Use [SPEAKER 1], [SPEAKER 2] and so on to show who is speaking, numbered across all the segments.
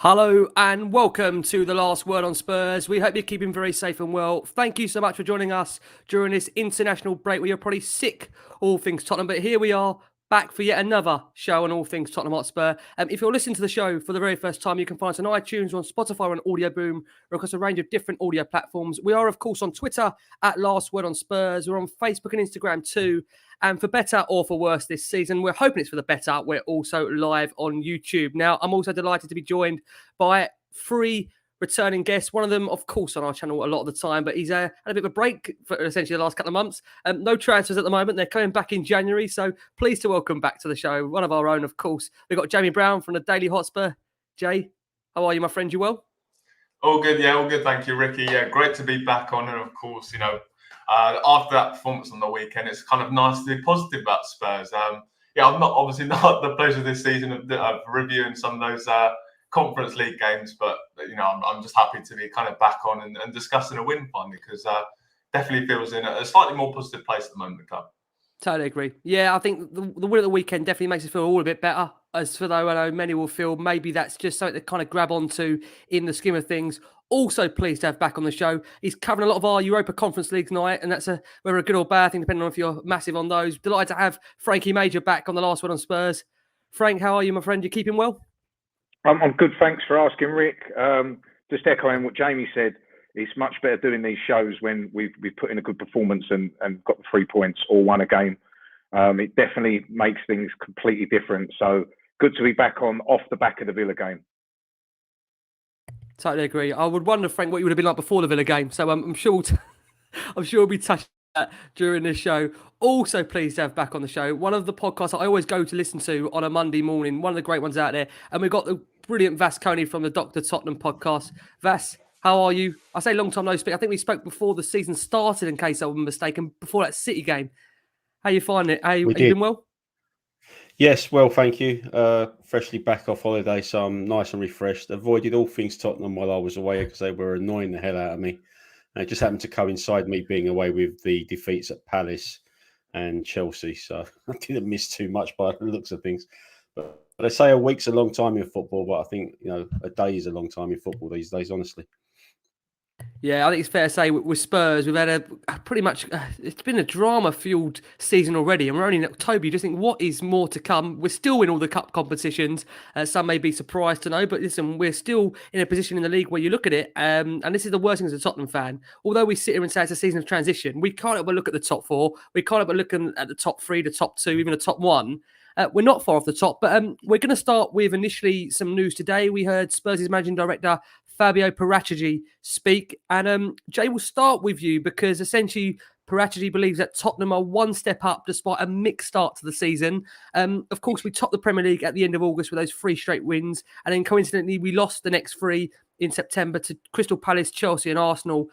[SPEAKER 1] Hello and welcome to the Last Word on Spurs. We hope you're keeping very safe and well. Thank you so much for joining us during this international break where you're probably sick all things Tottenham. But here we are back for yet another show on all things Tottenham Hotspur. If you're listening to the show for the very first time, you can find us on iTunes, or on Spotify, or on Audio Boom, or across a range of different audio platforms. We are, of course, on Twitter at Last Word on Spurs. We're on Facebook and Instagram too. And for better or for worse this season, we're hoping it's for the better, we're also live on YouTube. Now, I'm also delighted to be joined by three returning guests. One of them, of course, on our channel a lot of the time, but he's had a bit of a break for essentially the last couple of months. No transfers at the moment. They're coming back in January, so pleased to welcome back to the show one of our own, of course. We've got Jamie Brown from the Daily Hotpsur. Jay, how are you, my friend? You well?
[SPEAKER 2] All good, yeah, all good. Thank you, Ricky. Yeah, great to be back on. And of course, after that performance on the weekend, it's kind of nice to be positive about Spurs. I'm obviously not the pleasure this season of reviewing some of those Conference League games, but I'm just happy to be kind of back on and discussing a win finally, because definitely feels in a slightly more positive place at the moment, the club.
[SPEAKER 1] Totally agree. Yeah, I think the win at the weekend definitely makes us feel all a bit better. As for though, I know many will feel maybe that's just something to kind of grab onto in the scheme of things. Also pleased to have back on the show. He's covering a lot of our Europa Conference League tonight, and that's whether a good or bad thing, depending on if you're massive on those. Delighted to have Frankie Major back on the Last Word on Spurs. Frank, how are you, my friend? You keeping well?
[SPEAKER 3] I'm good, thanks for asking, Rick. Just echoing what Jamie said, it's much better doing these shows when we've put in a good performance and got the 3 points or won a game. It definitely makes things completely different. So good to be back on off the back of the Villa game.
[SPEAKER 1] Totally agree. I would wonder, Frank, what you would have been like before the Villa game. So I'm sure we'll be touching that during this show. Also pleased to have back on the show one of the podcasts I always go to listen to on a Monday morning, one of the great ones out there. And we've got the brilliant Vass Koni from the Dr Tottenham podcast. Vass, how are you? I say long time no speak. I think we spoke before the season started, in case I'm mistaken, before that City game. How you finding it? Have you been well?
[SPEAKER 4] Yes, well, thank you. Freshly back off holiday, so I'm nice and refreshed. Avoided all things Tottenham while I was away because they were annoying the hell out of me. And it just happened to coincide me being away with the defeats at Palace and Chelsea, so I didn't miss too much by the looks of things. But they say a week's a long time in football, but I think a day is a long time in football these days, honestly.
[SPEAKER 1] Yeah, I think it's fair to say with Spurs, we've had a pretty much, it's been a drama-fueled season already, and we're only in October. You just think, what is more to come? We're still in all the cup competitions. Some may be surprised to know, but listen, we're still in a position in the league where you look at it, and this is the worst thing as a Tottenham fan. Although we sit here and say it's a season of transition, we can't help but look at the top four. We can't help but looking at the top three, the top two, even the top one. We're not far off the top, but we're going to start with initially some news today. We heard Spurs' Managing Director Fabio Paratici speak. And Jay, we'll start with you because essentially Paratici believes that Tottenham are one step up despite a mixed start to the season. Of course, we topped the Premier League at the end of August with those 3 straight wins. And then coincidentally, we lost the next 3 in September to Crystal Palace, Chelsea and Arsenal,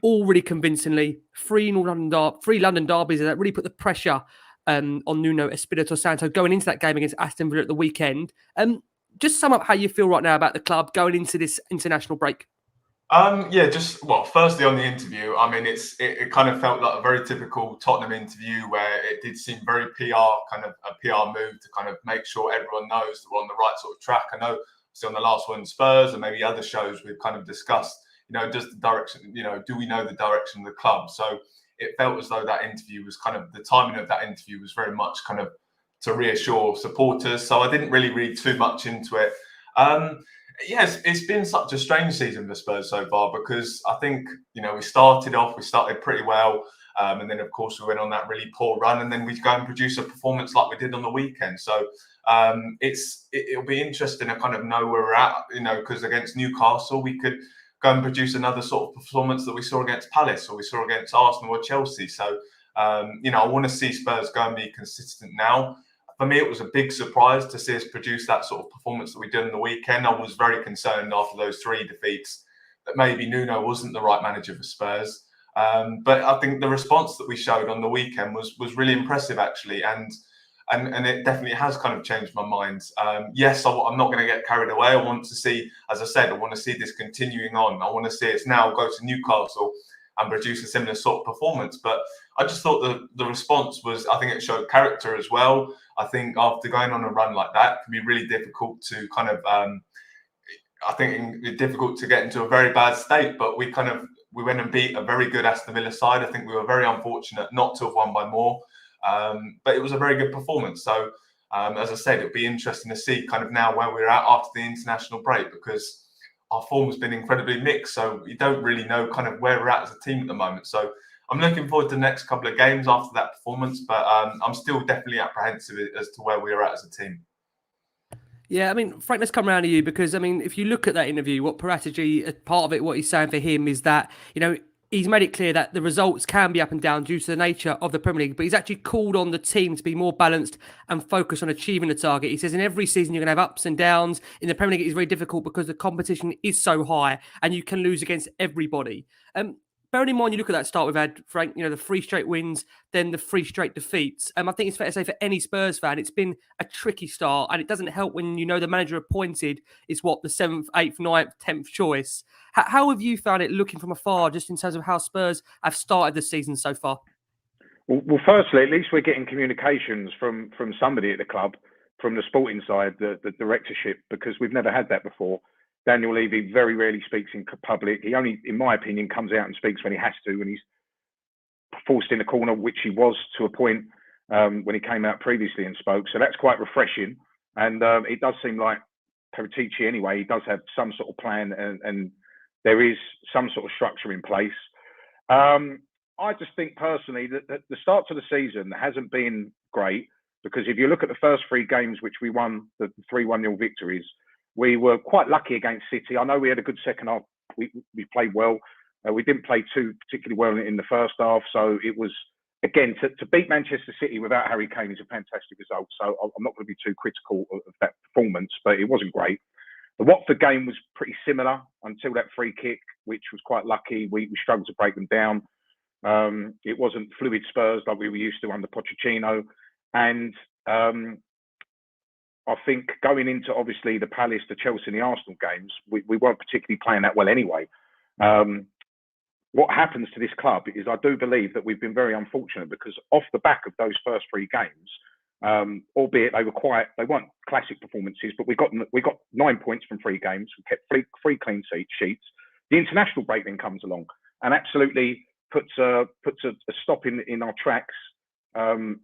[SPEAKER 1] all really convincingly. 3 London derbies that really put the pressure on Nuno Espírito Santo going into that game against Aston Villa at the weekend. Just sum up how you feel right now about the club going into this international break.
[SPEAKER 2] Firstly on the interview, I mean, it kind of felt like a very typical Tottenham interview where it did seem very kind of a PR move to kind of make sure everyone knows that we're on the right sort of track. I know, on the Last Word on Spurs and maybe other shows we've kind of discussed, just the direction, do we know the direction of the club? So it felt as though that interview was kind of, the timing of that interview was very much kind of to reassure supporters. So I didn't really read too much into it. Yes, it's been such a strange season for Spurs so far because I think, we started pretty well. And then, of course, we went on that really poor run and then we go and produce a performance like we did on the weekend. So it'll be interesting to kind of know where we're at, because against Newcastle, we could go and produce another sort of performance that we saw against Palace or we saw against Arsenal or Chelsea. So, I want to see Spurs go and be consistent now. For me, it was a big surprise to see us produce that sort of performance that we did on the weekend. I was very concerned after those 3 defeats that maybe Nuno wasn't the right manager for Spurs. But I think the response that we showed on the weekend was really impressive, actually. And it definitely has kind of changed my mind. Yes, I'm not going to get carried away. I want to see, as I said, I want to see this continuing on. I want to see us now go to Newcastle and produce a similar sort of performance. But I just thought the response was, I think it showed character as well. I think after going on a run like that, it can be really difficult to kind of I think it's difficult to get into a very bad state, but we went and beat a very good Aston Villa side. I think we were very unfortunate not to have won by more, but it was a very good performance. So, as I said, it'll be interesting to see kind of now where we're at after the international break, because our form has been incredibly mixed. So you don't really know kind of where we're at as a team at the moment. So I'm looking forward to the next couple of games after that performance, but I'm still definitely apprehensive as to where we're at as a team.
[SPEAKER 1] Yeah, I mean, Frank, let's come around to you, because, I mean, if you look at that interview, what Paratici, part of it, what he's saying for him is that, he's made it clear that the results can be up and down due to the nature of the Premier League, but he's actually called on the team to be more balanced and focus on achieving the target. He says in every season you're going to have ups and downs. In the Premier League, it's very difficult because the competition is so high and you can lose against everybody. Bearing in mind, you look at that start we've had, Frank, the 3 straight wins, then the 3 straight defeats. I think it's fair to say for any Spurs fan, it's been a tricky start, and it doesn't help when the manager appointed is the 7th, 8th, 9th, 10th choice. How have you found it looking from afar, just in terms of how Spurs have started the season so far?
[SPEAKER 3] Well, firstly, at least we're getting communications from somebody at the club, from the sporting side, the directorship, because we've never had that before. Daniel Levy very rarely speaks in public. He only, in my opinion, comes out and speaks when he has to, when he's forced in a corner, which he was to a point when he came out previously and spoke. So that's quite refreshing. And it does seem like Paratici, anyway, he does have some sort of plan, and there is some sort of structure in place. I just think personally that the start to the season hasn't been great, because if you look at the first 3 games, which we won, the 3 1-0 victories, we were quite lucky against City. I know we had a good second half. We played well. We didn't play too particularly well in the first half. So it was, again, to beat Manchester City without Harry Kane is a fantastic result. So I'm not going to be too critical of that performance, but it wasn't great. The Watford game was pretty similar until that free kick, which was quite lucky. We struggled to break them down. It wasn't fluid Spurs like we were used to under Pochettino. And I think going into, obviously, the Palace, the Chelsea and the Arsenal games, we weren't particularly playing that well anyway. What happens to this club is, I do believe that we've been very unfortunate, because off the back of those first 3 games, albeit they weren't classic performances, but we got 9 points from 3 games. We kept 3 clean sheets. The international break then comes along and absolutely puts a stop in our tracks.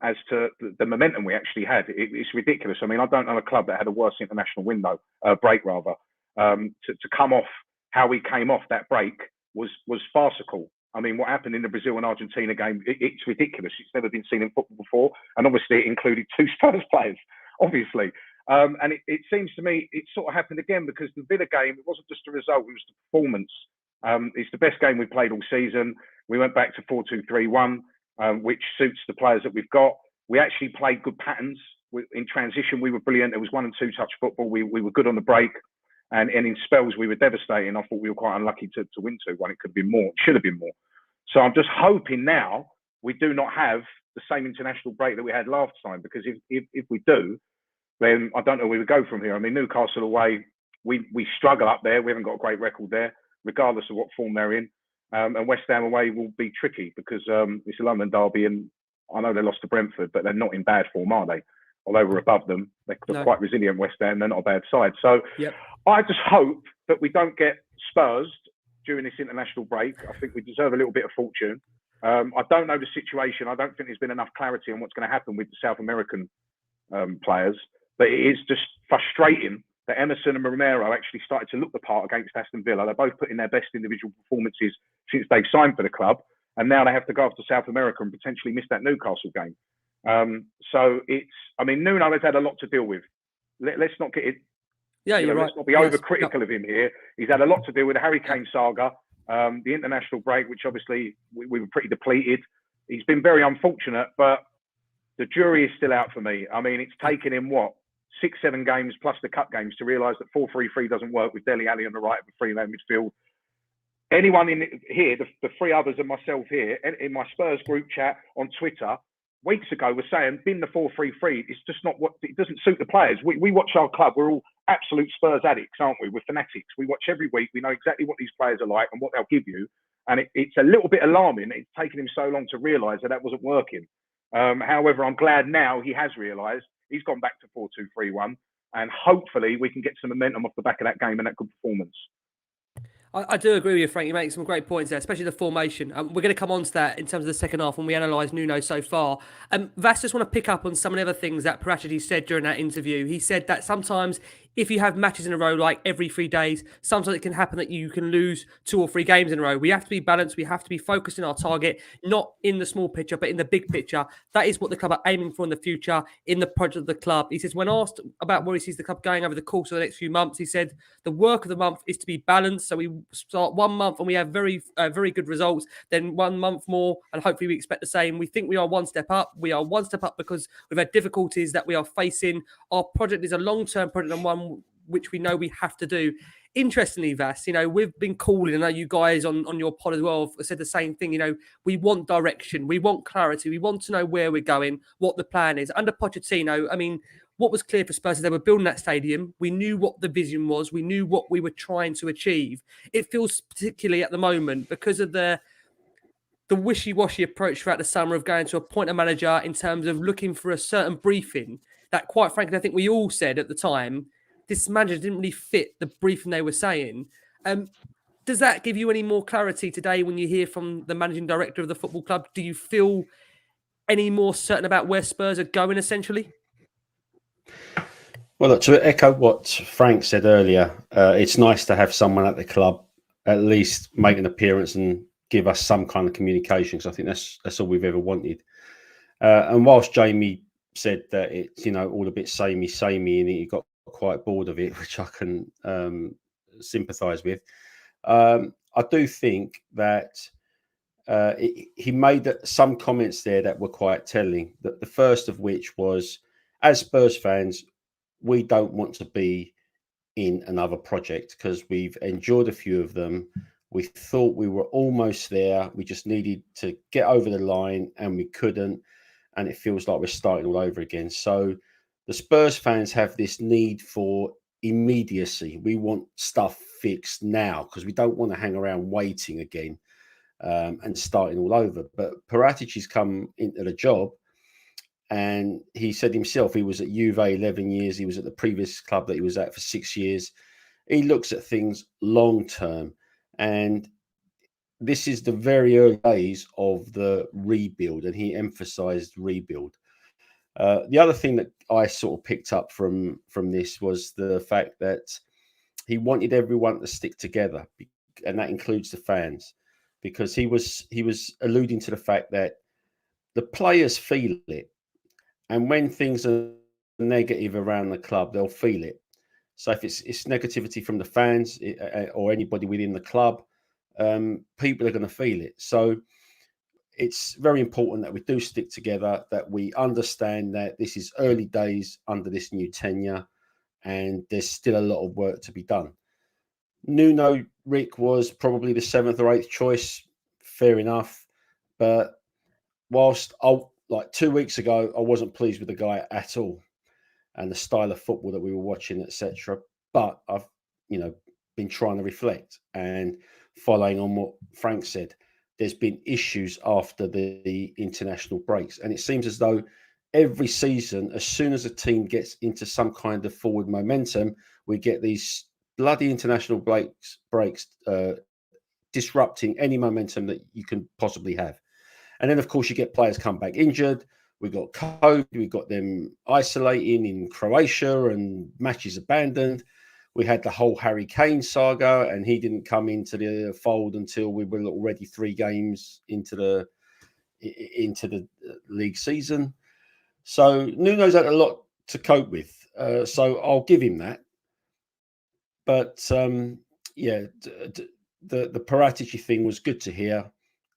[SPEAKER 3] As to the momentum we actually had, it's ridiculous. I mean, I don't know a club that had a worse international break rather. To come off how we came off that break was farcical. I mean, what happened in the Brazil and Argentina game, it's ridiculous. It's never been seen in football before, and obviously it included 2 Spurs players, obviously. And it seems to me it sort of happened again, because the Villa game, it wasn't just the result, it was the performance. It's the best game we played all season. We went back to 4-2-3-1. Which suits the players that we've got. We actually played good patterns. In transition, we were brilliant. There was 1 and 2 touch football. We were good on the break. And in spells, we were devastating. I thought we were quite unlucky to win 2-1. It could have been more. It should have been more. So I'm just hoping now we do not have the same international break that we had last time, because if we do, then I don't know where we go from here. I mean, Newcastle away, we struggle up there. We haven't got a great record there, regardless of what form they're in. And West Ham away will be tricky, because it's a London derby, and I know they lost to Brentford, but they're not in bad form, are they? Although we're above them, they're quite resilient, West Ham. They're not a bad side. So I just hope that we don't get Spurs during this international break. I think we deserve a little bit of fortune. I don't know the situation. I don't think there's been enough clarity on what's going to happen with the South American players. But it is just frustrating that Emerson and Romero actually started to look the part against Aston Villa. They're both putting their best individual performances since they've signed for the club. And now they have to go off to South America and potentially miss that Newcastle game. So Nuno has had a lot to deal with. Let's not get it.
[SPEAKER 1] Yeah, you're right.
[SPEAKER 3] Let's not be overcritical of him here. He's had a lot to deal with the Harry Kane saga, the international break, which obviously we were pretty depleted. He's been very unfortunate, but the jury is still out for me. I mean, it's taken him 6-7 games plus the cup games to realise that 4-3-3 doesn't work with Dele Alli on the right of the 3-man midfield. Anyone in here, the 3 others and myself here, in my Spurs group chat on Twitter, weeks ago were saying, bin the 4-3-3. It's just not it doesn't suit the players. We watch our club. We're all absolute Spurs addicts, aren't we? We're fanatics. We watch every week. We know exactly what these players are like and what they'll give you. And it's a little bit alarming. It's taken him so long to realise that wasn't working. However, I'm glad now he has realised. He's gone back to 4-2-3-1. and hopefully we can get some momentum off the back of that game and that good performance.
[SPEAKER 1] I do agree with you, Frank. You make some great points there, especially the formation. We're going to come on to that in terms of the second half when we analyse Nuno so far. Vass, just want to pick up on some of the other things that Paratici said during that interview. He said that sometimes if you have matches in a row, like every 3 days, sometimes it can happen that you can lose 2 or 3 games in a row. We have to be balanced. We have to be focused on our target, not in the small picture, but in the big picture. That is what the club are aiming for in the future, in the project of the club. He says, when asked about where he sees the club going over the course of the next few months, he said, the work of the month is to be balanced. So we start 1 month and we have very good results. Then 1 month more, and hopefully we expect the same. We think we are 1 step up. We are 1 step up because we've had difficulties that we are facing. Our project is a long-term project and one which we know we have to do. Interestingly, Vass, we've been calling, I know you guys on your pod as well have said the same thing. We want direction, we want clarity, we want to know where we're going, what the plan is. Under Pochettino, I mean, what was clear for Spurs is they were building that stadium. We knew what the vision was. We knew what we were trying to achieve. It feels particularly at the moment because of the wishy-washy approach throughout the summer of going to appoint a manager in terms of looking for a certain briefing that, quite frankly, I think we all said at the time, this manager didn't really fit the briefing they were saying. Does that give you any more clarity today when you hear from the managing director of the football club? Do you feel any more certain about where Spurs are going, essentially?
[SPEAKER 4] Well, look, to echo what Frank said earlier, it's nice to have someone at the club at least make an appearance and give us some kind of communication, because I think that's all we've ever wanted. And whilst Jamie said that it's all a bit samey, and he got quite bored of it, which I can sympathise with, I do think that he made some comments there that were quite telling. That the first of which was, as Spurs fans, we don't want to be in another project because we've enjoyed a few of them. We thought we were almost there. We just needed to get over the line and we couldn't. And it feels like we're starting all over again. So the Spurs fans have this need for immediacy. We want stuff fixed now because we don't want to hang around waiting again and starting all over. But Paratici's come into the job, and he said himself he was at Juve 11 years. He was at the previous club that he was at for 6 years. He looks at things long term, and this is the very early days of the rebuild, and he emphasised rebuild. The other thing that I sort of picked up from this was the fact that he wanted everyone to stick together, and that includes the fans, because he was alluding to the fact that the players feel it, and when things are negative around the club, they'll feel it. So if it's negativity from the fans or anybody within the club, people are going to feel it. So it's very important that we do stick together, that we understand that this is early days under this new tenure and there's still a lot of work to be done. Nuno, Rick, was probably the 7th or 8th choice. Fair enough. But whilst like 2 weeks ago, I wasn't pleased with the guy at all and the style of football that we were watching, etc. But I've, been trying to reflect, and following on what Frank said, there's been issues after the international breaks. And it seems as though every season, as soon as a team gets into some kind of forward momentum, we get these bloody international breaks disrupting any momentum that you can possibly have. And then, of course, you get players come back injured. We got COVID. We got them isolating in Croatia and matches abandoned. We had the whole Harry Kane saga, and he didn't come into the fold until we were already 3 games into the league season. So Nuno's had a lot to cope with. So I'll give him that. But the Paratici thing was good to hear,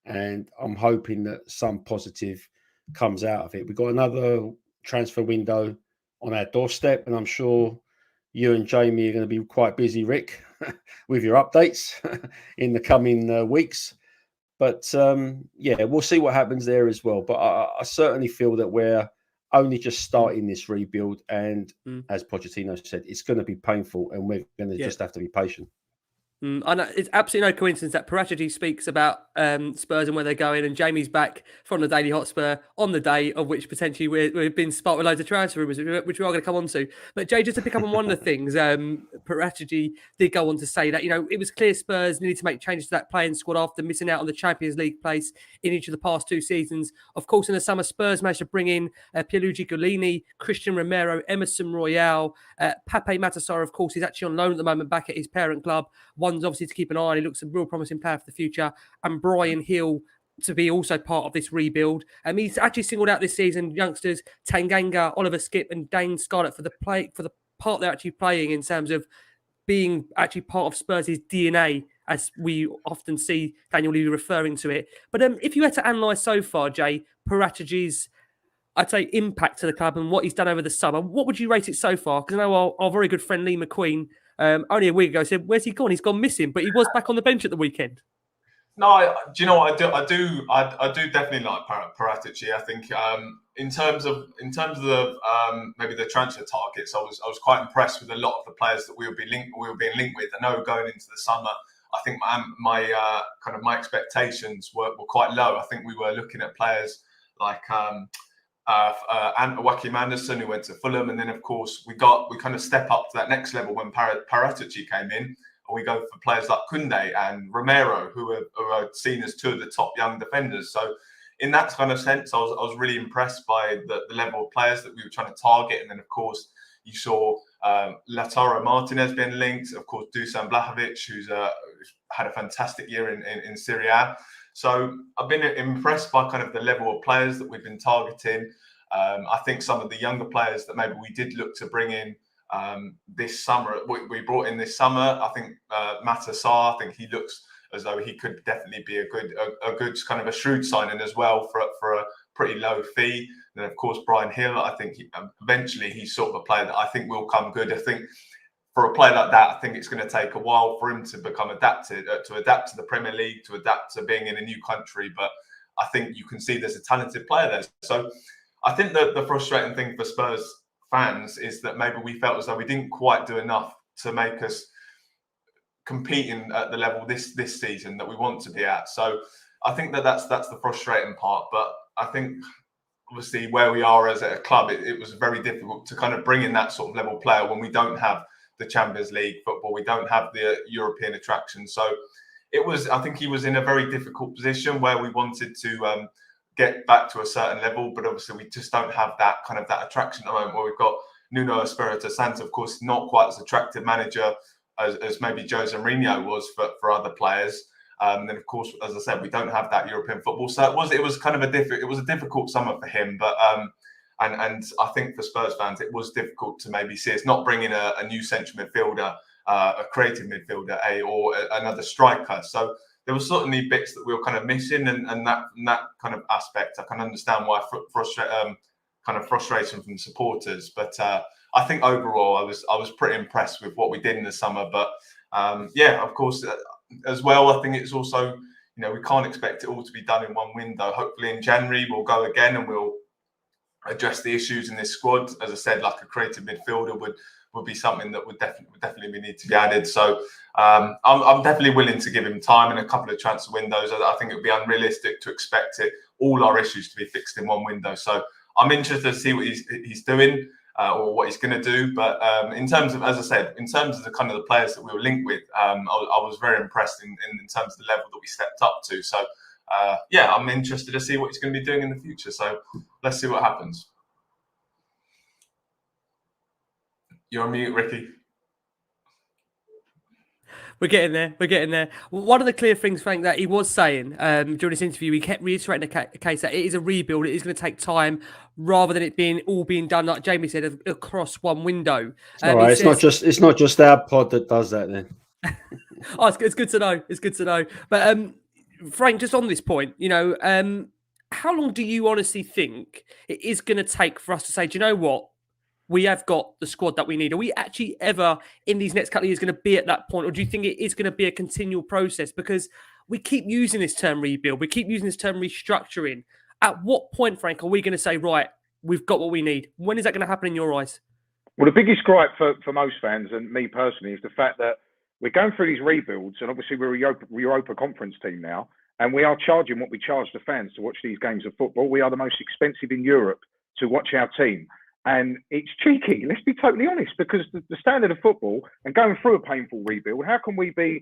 [SPEAKER 4] and I'm hoping that some positive comes out of it. We've got another transfer window on our doorstep, and I'm sure you and Jamie are going to be quite busy, Rick, with your updates in the coming weeks. But we'll see what happens there as well. But I certainly feel that we're only just starting this rebuild, and as Pochettino said, it's going to be painful, and we're going to just have to be patient.
[SPEAKER 1] I know it's absolutely no coincidence that Paratici speaks about Spurs and where they're going, and Jamie's back from the Daily Hotspur on the day of which potentially we've been sparked with loads of transfer rumours, which we are going to come on to. But Jay, just to pick up on one of the things, Paratici did go on to say that it was clear Spurs needed to make changes to that playing squad after missing out on the Champions League place in each of the past 2 seasons. Of course, in the summer, Spurs managed to bring in Pierluigi Golini, Christian Romero, Emerson Royale, Pape Matasar. Of course, he's actually on loan at the moment back at his parent club. One's obviously to keep an eye on. He looks a real promising player for the future. And Brian Hill to be also part of this rebuild. He's actually singled out this season youngsters Tanganga, Oliver Skip, and Dane Scarlett for the part they're actually playing in terms of being actually part of Spurs' DNA, as we often see Daniel Levy referring to it. But if you had to analyse so far, Jay, Paratici's, I'd say, impact to the club and what he's done over the summer, what would you rate it so far? Because I know our very good friend Lee McQueen only a week ago said, "Where's he gone? He's gone missing," but he was back on the bench at the weekend.
[SPEAKER 2] No, do you know what I do definitely like Paratici. I think in terms of the maybe the transfer targets, I was quite impressed with a lot of the players that we were being linked with. I know going into the summer, I think my expectations were quite low. I think we were looking at players like Joachim Anderson, who went to Fulham, and then of course we kind of step up to that next level when Paratici came in. We go for players like Koundé and Romero, who are seen as 2 of the top young defenders. So in that kind of sense, I was really impressed by the level of players that we were trying to target. And then, of course, you saw Lautaro Martinez being linked. Of course, Dusan Vlahovic, who's had a fantastic year in Serie A. So I've been impressed by kind of the level of players that we've been targeting. I think some of the younger players that maybe we did look to bring in this summer, we brought in this summer. I think Matasar, I think he looks as though he could definitely be a good kind of a shrewd signing as well for a pretty low fee. And of course, Brian Hill, I think eventually he's sort of a player that I think will come good. I think for a player like that, I think it's going to take a while for him to become adapted, to adapt to the Premier League, to adapt to being in a new country. But I think you can see there's a talented player there. So I think that the frustrating thing for Spurs fans is that maybe we felt as though we didn't quite do enough to make us competing at the level this season that we want to be at. So I think that's the frustrating part. But I think obviously where we are as a club, it was very difficult to kind of bring in that sort of level player when we don't have the Champions League football, we don't have the European attraction. So I think he was in a very difficult position where we wanted to get back to a certain level, but obviously we just don't have that kind of that attraction at the moment where we've got Nuno Espírito Santo, of course, not quite as attractive manager as maybe Jose Mourinho was for other players. And then of course, as I said, we don't have that European football. So it was kind of a difficult summer for him. But and I think for Spurs fans, it was difficult to maybe see us not bringing a new central midfielder, a creative midfielder, or another striker. So there were certainly bits that we were kind of missing, and that kind of aspect, I can understand why frustration from supporters. But I think overall, I was pretty impressed with what we did in the summer. But yeah, of course, as well, I think it's also, we can't expect it all to be done in one window. Hopefully in January we'll go again and we'll address the issues in this squad. As I said, like a creative midfielder would be something that would definitely need to be added. So I'm definitely willing to give him time in a couple of transfer windows. I think it would be unrealistic to expect all our issues to be fixed in one window. So I'm interested to see what he's doing or what he's going to do. But in terms of, as I said, in terms of the kind of the players that we were linked with, I was very impressed in terms of the level that we stepped up to. So yeah, I'm interested to see what he's going to be doing in the future. So let's see what happens. You're on mute, Ricky.
[SPEAKER 1] We're getting there. One of the clear things, Frank, that he was saying during this interview, he kept reiterating the case that it is a rebuild. It is going to take time, rather than it being done, like Jamie said, across one window.
[SPEAKER 4] All right, it's not just our pod that does that then.
[SPEAKER 1] Oh, it's good to know. It's good to know. But Frank, just on this point, how long do you honestly think it is going to take for us to say, do you know what? We have got the squad that we need. Are we actually ever in these next couple of years going to be at that point? Or do you think it is going to be a continual process? Because we keep using this term rebuild. We keep using this term restructuring. At what point, Frank, are we going to say, right, we've got what we need? When is that going to happen in your eyes?
[SPEAKER 3] Well, the biggest gripe for most fans, and me personally, is the fact that we're going through these rebuilds, and obviously we're a Europa Conference team now, and we are charging what we charge the fans to watch these games of football. We are the most expensive in Europe to watch our team. And it's cheeky, let's be totally honest, because the standard of football and going through a painful rebuild, how can we be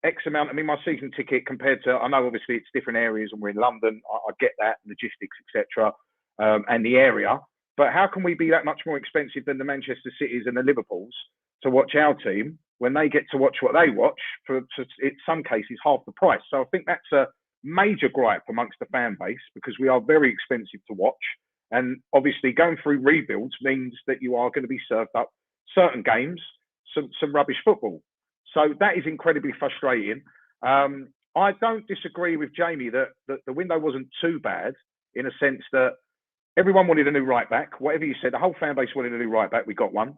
[SPEAKER 3] X amount? I mean, my season ticket compared to, I know obviously it's different areas and we're in London, I get that, logistics, etc., and the area, but how can we be that much more expensive than the Manchester Cities and the Liverpools to watch our team when they get to watch what they watch for in some cases half the price? So I think that's a major gripe amongst the fan base, because we are very expensive to watch. And obviously going through rebuilds means that you are going to be served up certain games, some rubbish football. So that is incredibly frustrating. I don't disagree with Jamie that the window wasn't too bad, in a sense that everyone wanted a new right back. Whatever you said, the whole fan base wanted a new right back. We got one.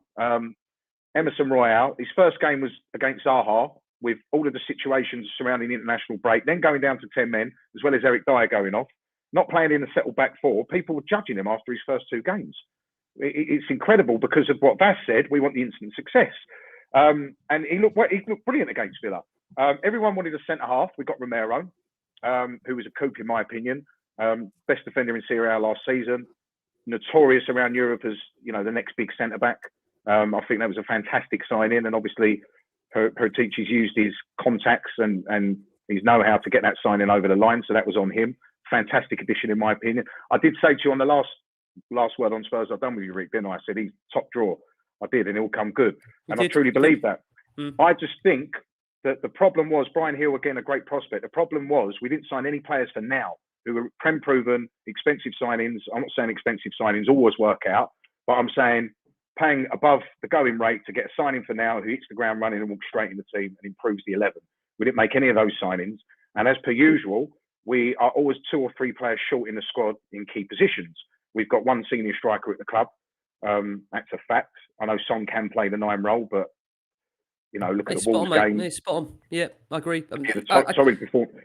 [SPEAKER 3] Emerson Royale, his first game was against Zaha, with all of the situations surrounding the international break, then going down to 10 men, as well as Eric Dyer going off, not playing in the settled back four. People were judging him after his first two games. It's incredible because of what Vass said. We want the instant success. And he looked brilliant against Villa. Everyone wanted a centre half. We got Romero, who was a coup in my opinion. Best defender in Serie A last season. Notorious around Europe as, you know, the next big centre back. I think that was a fantastic signing, and obviously Paratici's used his contacts and his know-how to get that signing over the line, so that was on him. Fantastic addition in my opinion. I did say to you on the last word on Spurs I've done with you, Rick, didn't I? I said he's top draw. I did, and he'll come good. And I truly believe that. I just think that the problem was, Brian Hill, again, a great prospect. The problem was we didn't sign any players for now who were prem-proven, expensive signings. I'm not saying expensive signings always work out, but I'm saying paying above the going rate to get a signing for now who hits the ground running and walks straight in the team and improves the 11. We didn't make any of those signings. And as per usual, we are always 2 or 3 players short in the squad in key positions. We've got one senior striker at the club. That's a fact. I know Son can play the 9 role, but you know, look at the Wolves game.
[SPEAKER 1] He's spot on. Yeah, I agree.
[SPEAKER 3] Sorry,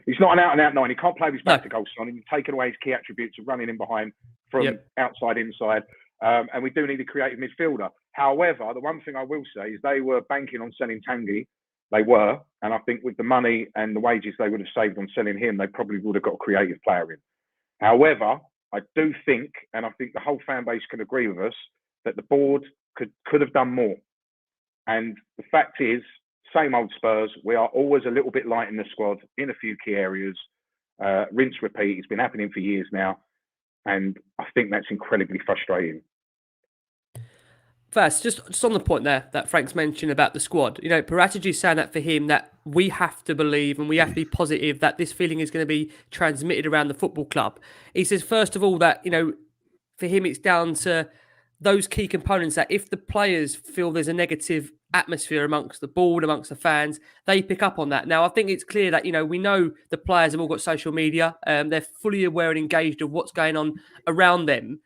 [SPEAKER 3] he's not an out-and-out 9. He can't play with his back to goal, Son. He's taken away his key attributes of running in behind from outside inside. And we do need a creative midfielder. However, the one thing I will say is they were banking on selling Tanguy. They were. And I think with the money and the wages they would have saved on selling him, they probably would have got a creative player in. However, I do think, and I think the whole fan base can agree with us, that the board could have done more. And the fact is, same old Spurs, we are always a little bit light in the squad in a few key areas. Rinse, repeat. It's been happening for years now. And I think that's incredibly frustrating.
[SPEAKER 1] First, just on the point there that Frank's mentioned about the squad, you know, Paratici saying that for him, that we have to believe and we have to be positive that this feeling is going to be transmitted around the football club. He says, first of all, that, you know, for him, it's down to those key components that if the players feel there's a negative atmosphere amongst the board, amongst the fans, they pick up on that. Now, I think it's clear that, you know, we know the players have all got social media. They're fully aware and engaged of what's going on around them.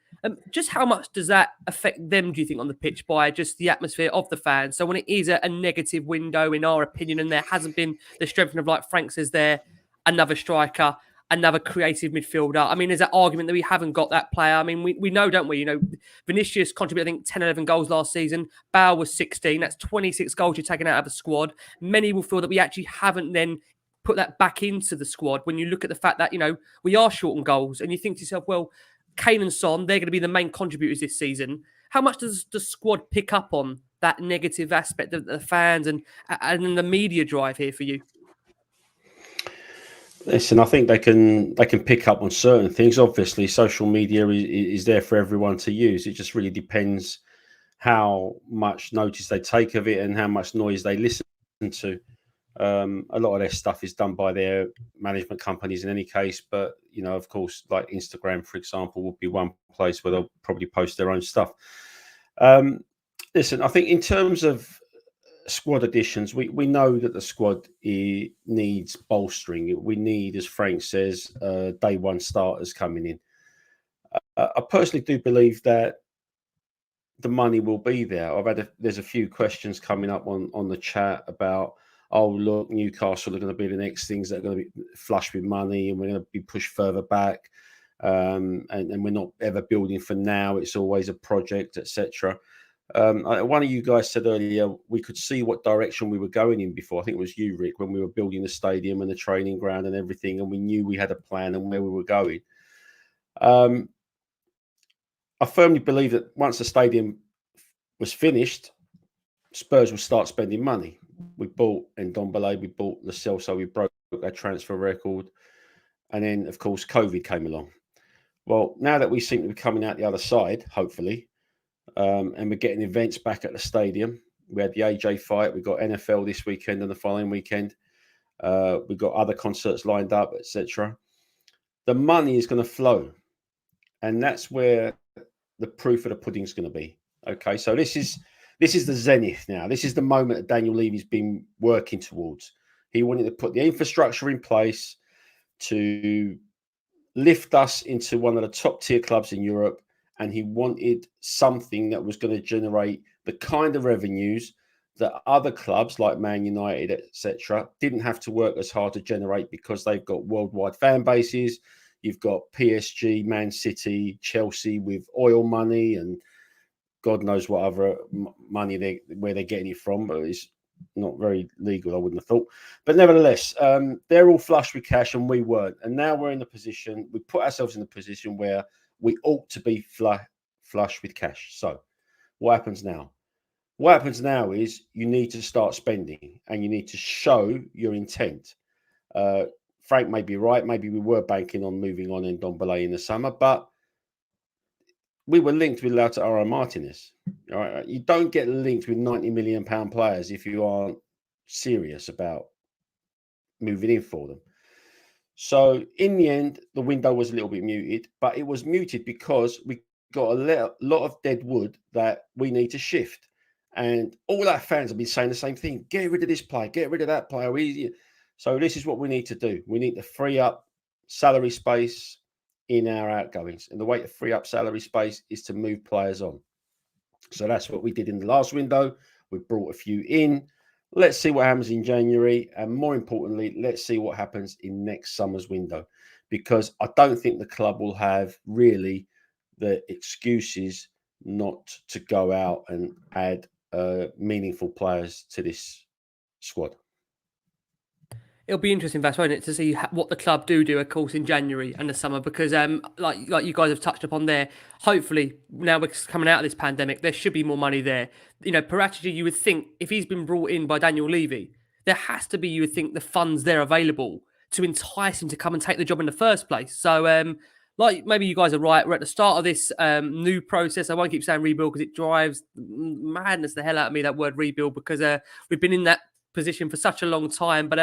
[SPEAKER 1] Just how much does that affect them, do you think, on the pitch by just the atmosphere of the fans? So when it is a negative window, in our opinion, and there hasn't been the strengthening of, like Frank says there, another striker, another creative midfielder. I mean, there's that argument that we haven't got that player. I mean, we know, don't we? You know, Vinicius contributed, I think, 10, 11 goals last season. Bale was 16. That's 26 goals you're taking out of the squad. Many will feel that we actually haven't then put that back into the squad when you look at the fact that, you know, we are short on goals. And you think to yourself, well, Kane and Son, they're going to be the main contributors this season. How much does the squad pick up on that negative aspect of the fans and the media drive here for you?
[SPEAKER 4] Listen, I think they can pick up on certain things. Obviously, social media is there for everyone to use. It just really depends how much notice they take of it and how much noise they listen to. A lot of their stuff is done by their management companies in any case, but you know, of course, like Instagram, for example, would be one place where they'll probably post their own stuff. Listen, I think in terms of squad additions, we know that the squad needs bolstering. We need, as Frank says, day one starters coming in. I personally do believe that the money will be there. There's a few questions coming up on the chat about, oh, look, Newcastle are going to be the next things that are going to be flush with money and we're going to be pushed further back. And we're not ever building for now. It's always a project, etc. One of you guys said earlier we could see what direction we were going in before. I think it was you, Rick, when we were building the stadium and the training ground and everything, and we knew we had a plan and where we were going. I firmly believe that once the stadium was finished, Spurs will start spending money. We bought Ndombele, we bought Lo Celso, we broke our transfer record, and then, of course, COVID came along. Well, now that we seem to be coming out the other side, hopefully, and we're getting events back at the stadium. We had the AJ fight. We've got NFL this weekend and the following weekend. We've got other concerts lined up, etc. The money is going to flow. And that's where the proof of the pudding is going to be. Okay, so this is the zenith now. This is the moment that Daniel Levy's been working towards. He wanted to put the infrastructure in place to lift us into one of the top tier clubs in Europe. And he wanted something that was going to generate the kind of revenues that other clubs like Man United, etc., didn't have to work as hard to generate because they've got worldwide fan bases. You've got PSG, Man City, Chelsea with oil money and God knows what other money where they're getting it from, but it's not very legal, I wouldn't have thought. But nevertheless, they're all flush with cash and we weren't. And now we're in the position, we put ourselves in the position where we ought to be flush with cash. So what happens now? What happens now is you need to start spending and you need to show your intent. Frank may be right. Maybe we were banking on moving on in Ndombele in the summer, but we were linked with Lautaro Martinez. All right? You don't get linked with £90 million players if you aren't serious about moving in for them. So in the end, the window was a little bit muted, but it was muted because we got a lot of dead wood that we need to shift. And all our fans have been saying the same thing. Get rid of this player, get rid of that player. So this is what we need to do. We need to free up salary space in our outgoings. And the way to free up salary space is to move players on. So that's what we did in the last window. We brought a few in. Let's see what happens in January. And more importantly, let's see what happens in next summer's window. Because I don't think the club will have really the excuses not to go out and add meaningful players to this squad.
[SPEAKER 1] It'll be interesting, Vass, won't it, to see what the club do, of course, in January and the summer, because like you guys have touched upon there, hopefully now we're coming out of this pandemic, there should be more money there. You know, Paratici, you would think if he's been brought in by Daniel Levy, there has to be, you would think, the funds there available to entice him to come and take the job in the first place. So, like maybe you guys are right, we're at the start of this new process. I won't keep saying rebuild because it drives madness the hell out of me, that word rebuild, because we've been in that position for such a long time. But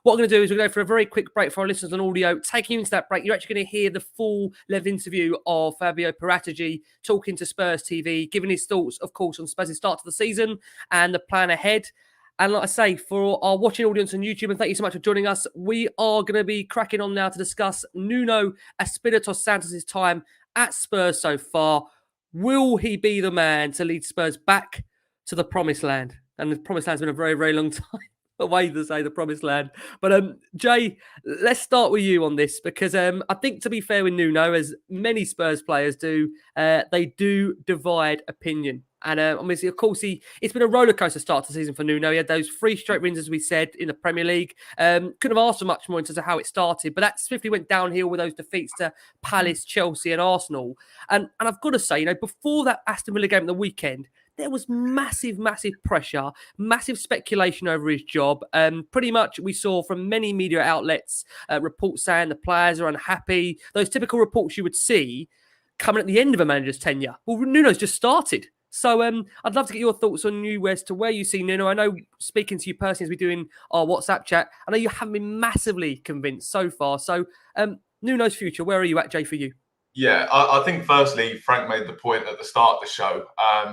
[SPEAKER 1] what we're going to do is we're going to go for a very quick break for our listeners on audio. Taking you into that break, you're actually going to hear the full length interview of Fabio Paratici talking to Spurs TV, giving his thoughts, of course, on Spurs' start to the season and the plan ahead. And like I say, for our watching audience on YouTube, and thank you so much for joining us, we are going to be cracking on now to discuss Nuno Espírito Santo's time at Spurs so far. Will he be the man to lead Spurs back to the promised land? And the promised land's been a very, very long time away to say the promised land. But Jay, let's start with you on this, because I think, to be fair with Nuno, as many Spurs players do, they do divide opinion. And obviously, of course, it's been a rollercoaster start to the season for Nuno. He had those 3 straight wins, as we said, in the Premier League. Couldn't have asked for much more in terms of how it started, but that swiftly went downhill with those defeats to Palace, Chelsea and Arsenal. And I've got to say, you know, before that Aston Villa game at the weekend, there was massive, massive pressure, massive speculation over his job. Pretty much we saw from many media outlets reports saying the players are unhappy. Those typical reports you would see coming at the end of a manager's tenure. Well, Nuno's just started. So I'd love to get your thoughts on you as to where you see Nuno. I know, speaking to you personally as we're doing our WhatsApp chat, I know you haven't been massively convinced so far. So Nuno's future, where are you at, Jay, for you?
[SPEAKER 2] Yeah, I think firstly, Frank made the point at the start of the show.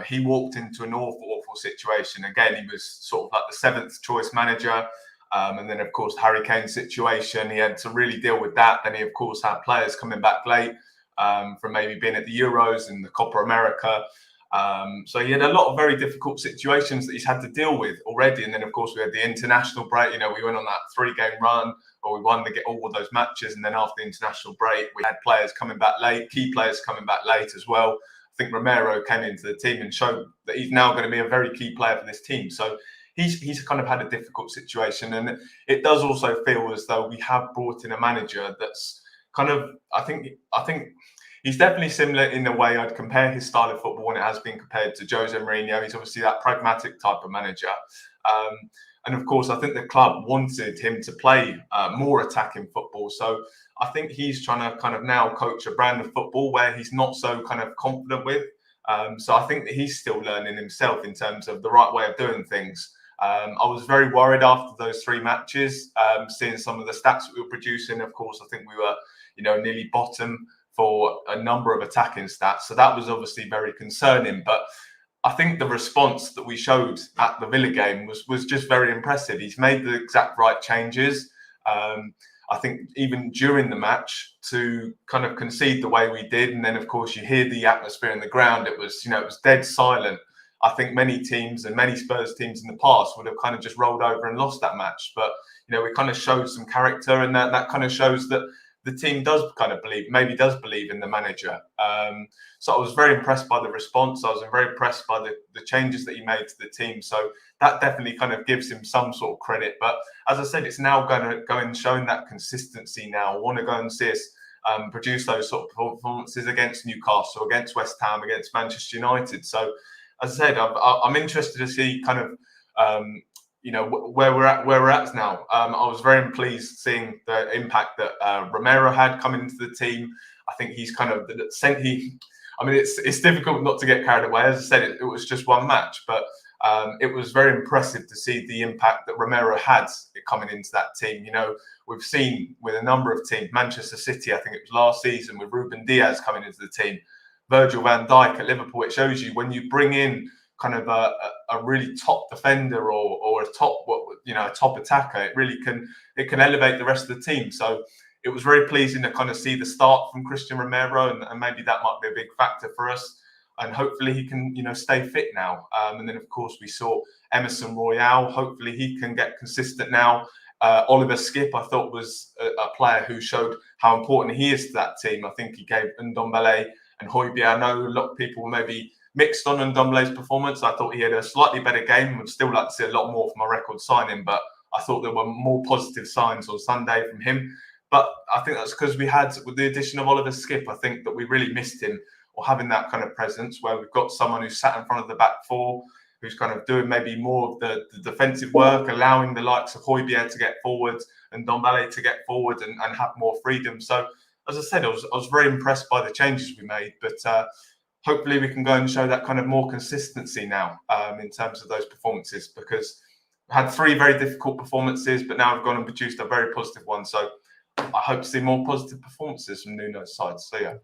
[SPEAKER 2] He walked into an awful situation. Again, he was sort of like the 7th choice manager. And then, of course, Harry Kane's situation, he had to really deal with that. Then he, of course, had players coming back late from maybe being at the Euros and the Copa America. So he had a lot of very difficult situations that he's had to deal with already. And then, of course, we had the international break. You know, we went on that 3-game run, or we won to get all of those matches. And then after the international break, we had players coming back late, key players coming back late as well. I think Romero came into the team and showed that he's now going to be a very key player for this team. So he's kind of had a difficult situation, and it does also feel as though we have brought in a manager that's kind of, I think he's definitely similar in the way I'd compare his style of football when it has been compared to Jose Mourinho. He's obviously that pragmatic type of manager. And of course, I think the club wanted him to play more attacking football. So I think he's trying to kind of now coach a brand of football where he's not so kind of confident with. So I think that he's still learning himself in terms of the right way of doing things. I was very worried after those 3 matches, seeing some of the stats that we were producing. Of course, I think we were, nearly bottom for a number of attacking stats. So that was obviously very concerning. But I think the response that we showed at the Villa game was just very impressive. He's made the exact right changes. I think even during the match to kind of concede the way we did. And then, of course, you hear the atmosphere in the ground. It was dead silent. I think many teams and many Spurs teams in the past would have kind of just rolled over and lost that match. But, we kind of showed some character, and that kind of shows that the team does kind of believe in the manager. So I was very impressed by the response. I was very impressed by the changes that he made to the team. So that definitely kind of gives him some sort of credit. But as I said, it's now going to go and showing that consistency now. I want to go and see us produce those sort of performances against Newcastle, against West Ham, against Manchester United. So as I said, I'm interested to see kind of where we're at now. I was very pleased seeing the impact that Romero had coming into the team. I think he's kind of it's difficult not to get carried away. As I said, it was just one match, but it was very impressive to see the impact that Romero had coming into that team. We've seen with a number of teams, Manchester City, I think it was last season, with Ruben Diaz coming into the team, Virgil van Dijk at Liverpool. It shows you when you bring in kind of a really top defender or a top attacker, it can elevate the rest of the team. So it was very pleasing to kind of see the start from Christian Romero, and maybe that might be a big factor for us. And hopefully he can, stay fit now. And then of course we saw Emerson Royale. Hopefully he can get consistent now. Oliver Skip, I thought, was a player who showed how important he is to that team. I think he gave Ndombele and Højbjerg. I know a lot of people maybe mixed on Ndombele's performance. I thought he had a slightly better game. Would still like to see a lot more from a record signing, but I thought there were more positive signs on Sunday from him. But I think that's because we had, with the addition of Oliver Skip, I think that we really missed him, or having that kind of presence where we've got someone who's sat in front of the back four, who's kind of doing maybe more of the defensive work, allowing the likes of Højbjerg to get forward and Ndombele to get forward and have more freedom. So, as I said, I was very impressed by the changes we made, but hopefully we can go and show that kind of more consistency now in terms of those performances, because we had 3 very difficult performances, but now we've gone and produced a very positive one. So I hope to see more positive performances from Nuno's side. So yeah.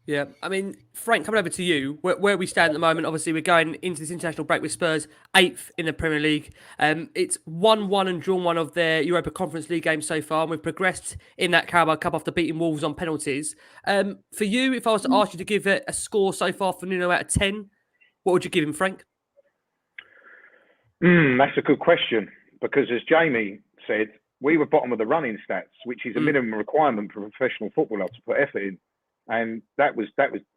[SPEAKER 1] Yeah, I mean, Frank, coming over to you, where we stand at the moment, obviously we're going into this international break with Spurs 8th in the Premier League. It's 1-1 and drawn one of their Europa Conference League games so far, and we've progressed in that Carabao Cup after beating Wolves on penalties. For you, if I was to ask you to give it a score so far for Nuno out of 10, what would you give him, Frank?
[SPEAKER 3] That's a good question, because as Jamie said, we were bottom of the running stats, which is a minimum requirement for a professional footballer to put effort in. And that was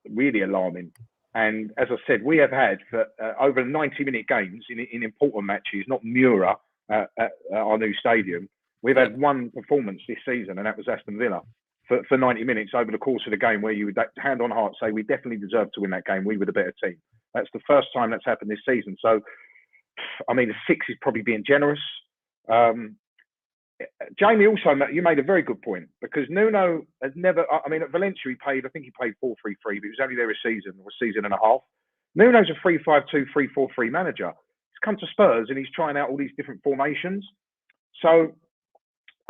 [SPEAKER 3] really alarming. And as I said, we have had for over 90-minute games in important matches, not Mura at our new stadium. We've had one performance this season, and that was Aston Villa for 90 minutes over the course of the game, where you would, hand on heart, say we definitely deserved to win that game. We were the better team. That's the first time that's happened this season. So, I mean, a 6 is probably being generous. Jamie, also, you made a very good point, because Nuno has never, I mean, at Valencia, I think he played 4-3-3, but he was only there a season and a half. Nuno's a 3-5-2, 3-4-3 manager. He's come to Spurs and he's trying out all these different formations. So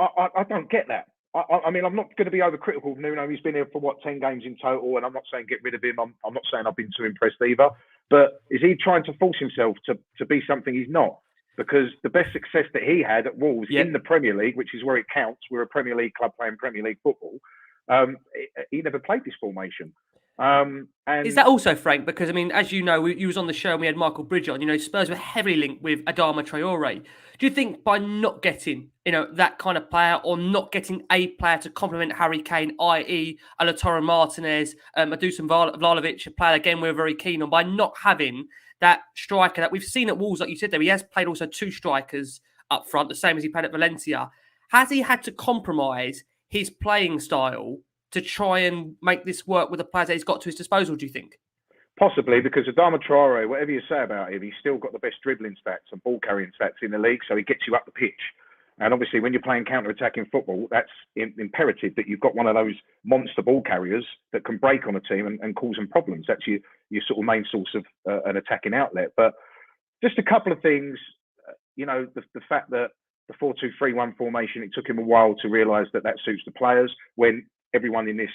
[SPEAKER 3] I don't get that. I mean, I'm not going to be overcritical of Nuno. He's been here for 10 games in total, and I'm not saying get rid of him. I'm not saying I've been too impressed either. But is he trying to force himself to be something he's not? Because the best success that he had at Wolves in the Premier League, which is where it counts, we're a Premier League club playing Premier League football, he never played this formation. And
[SPEAKER 1] is that also, Frank? Because, I mean, as you know, you was on the show and we had Michael Bridge on. You know, Spurs were heavily linked with Adama Traore. Do you think by not getting, that kind of player, or not getting a player to complement Harry Kane, i.e. a Lautaro Martinez, a Dusan Vlahovic, a player, again, we're very keen on, by not having that striker that we've seen at Wolves, like you said there, he has played also 2 strikers up front, the same as he played at Valencia. Has he had to compromise his playing style to try and make this work with the players that he's got to his disposal, do you think?
[SPEAKER 3] possibly, because Adama Traore, whatever you say about him, he's still got the best dribbling stats and ball carrying stats in the league, so he gets you up the pitch. And obviously, when you're playing counter-attacking football, that's imperative that you've got one of those monster ball carriers that can break on a team and cause them problems. That's your sort of main source of an attacking outlet. But just a couple of things, the fact that the 4-2-3-1 formation, it took him a while to realise that suits the players, when everyone in this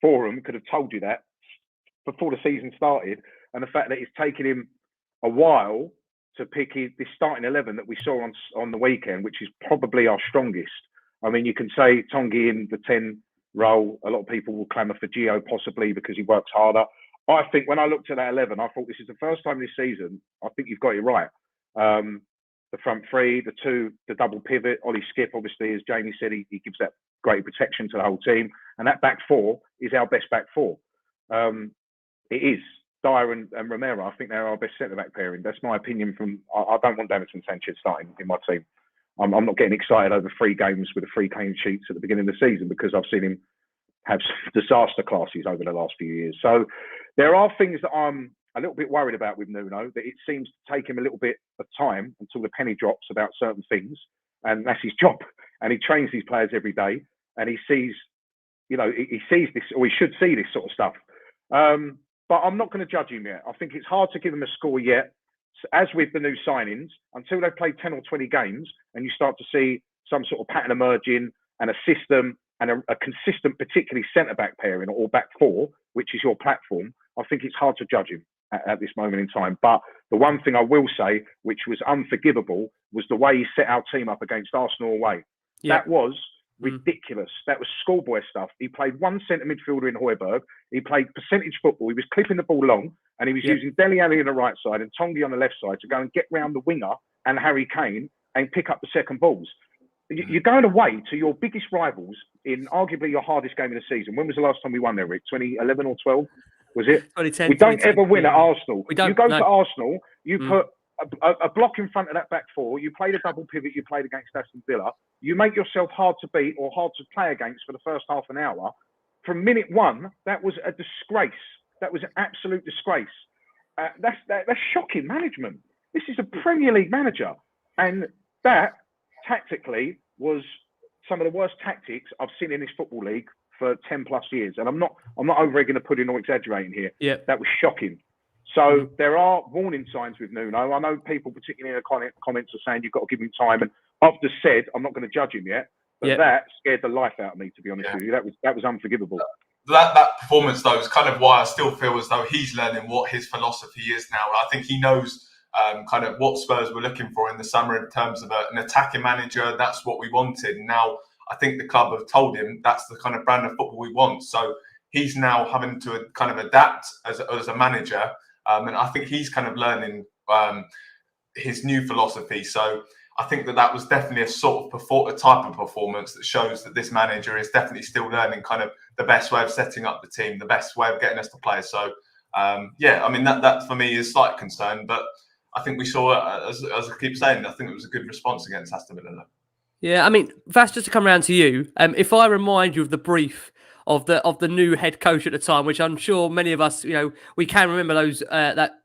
[SPEAKER 3] forum could have told you that before the season started. And the fact that it's taken him a while to pick this starting 11 that we saw on the weekend, which is probably our strongest. I mean, you can say Tongi in the 10 role. A lot of people will clamour for Gio possibly because he works harder. I think when I looked at that 11, I thought this is the first time this season, I think you've got it right. The front three, the double pivot, Ollie Skip, obviously, as Jamie said, he gives that great protection to the whole team. And that back four is our best back four. It is. Dyer and Romero, I think they're our best centre-back pairing. That's my opinion. I don't want Davinson Sanchez starting in my team. I'm not getting excited over 3 games with the 3 clean sheets at the beginning of the season, because I've seen him have disaster classes over the last few years. So there are things that I'm a little bit worried about with Nuno, that it seems to take him a little bit of time until the penny drops about certain things. And that's his job. And he trains these players every day. And he sees, he sees this, or he should see this sort of stuff. But I'm not going to judge him yet. I think it's hard to give him a score yet. So as with the new signings, until they've played 10 or 20 games and you start to see some sort of pattern emerging and a system and a consistent, particularly centre-back pairing or back four, which is your platform, I think it's hard to judge him at this moment in time. But the one thing I will say, which was unforgivable, was the way he set our team up against Arsenal away. Yeah. That was ridiculous. That was schoolboy stuff. He played one centre midfielder in Højbjerg. He played percentage football. He was clipping the ball long, and he was using Dele Alli on the right side and Tongi on the left side to go and get round the winger and Harry Kane and pick up the second balls. You're going away to your biggest rivals in arguably your hardest game of the season. When was the last time we won there, Rick? 2011 or 12? Was it?
[SPEAKER 1] 2010.
[SPEAKER 3] We don't ever win at Arsenal.
[SPEAKER 1] We don't,
[SPEAKER 3] you go to Arsenal, you put a block in front of that back four, you played a double pivot, you played against Aston Villa, you make yourself hard to beat or hard to play against for the first half an hour. From minute one, that was a disgrace. That was an absolute disgrace. That's shocking management. This is a Premier League manager. And that, tactically, was some of the worst tactics I've seen in this football league for 10 plus years. And I'm not over going to put in or exaggerating here. Yeah. That was shocking. So there are warning signs with Nuno. I know people, particularly in the comments, are saying you've got to give him time. And I've just said I'm not going to judge him yet. But that scared the life out of me, to be honest with you. That was unforgivable.
[SPEAKER 2] That performance, though, is kind of why I still feel as though he's learning what his philosophy is now. I think he knows kind of what Spurs were looking for in the summer in terms of an attacking manager. That's what we wanted. And now I think the club have told him that's the kind of brand of football we want. So he's now having to kind of adapt as a manager. And I think he's kind of learning his new philosophy. So I think that was definitely a sort of a type of performance that shows that this manager is definitely still learning kind of the best way of setting up the team, the best way of getting us to play. So, I mean, that for me is slight concern. But I think we saw, as I keep saying, I think it was a good response against Aston Villa. Yeah,
[SPEAKER 1] I mean, Vass, just to come around to you, if I remind you of the brief of the new head coach at the time, which I'm sure many of us, we can remember those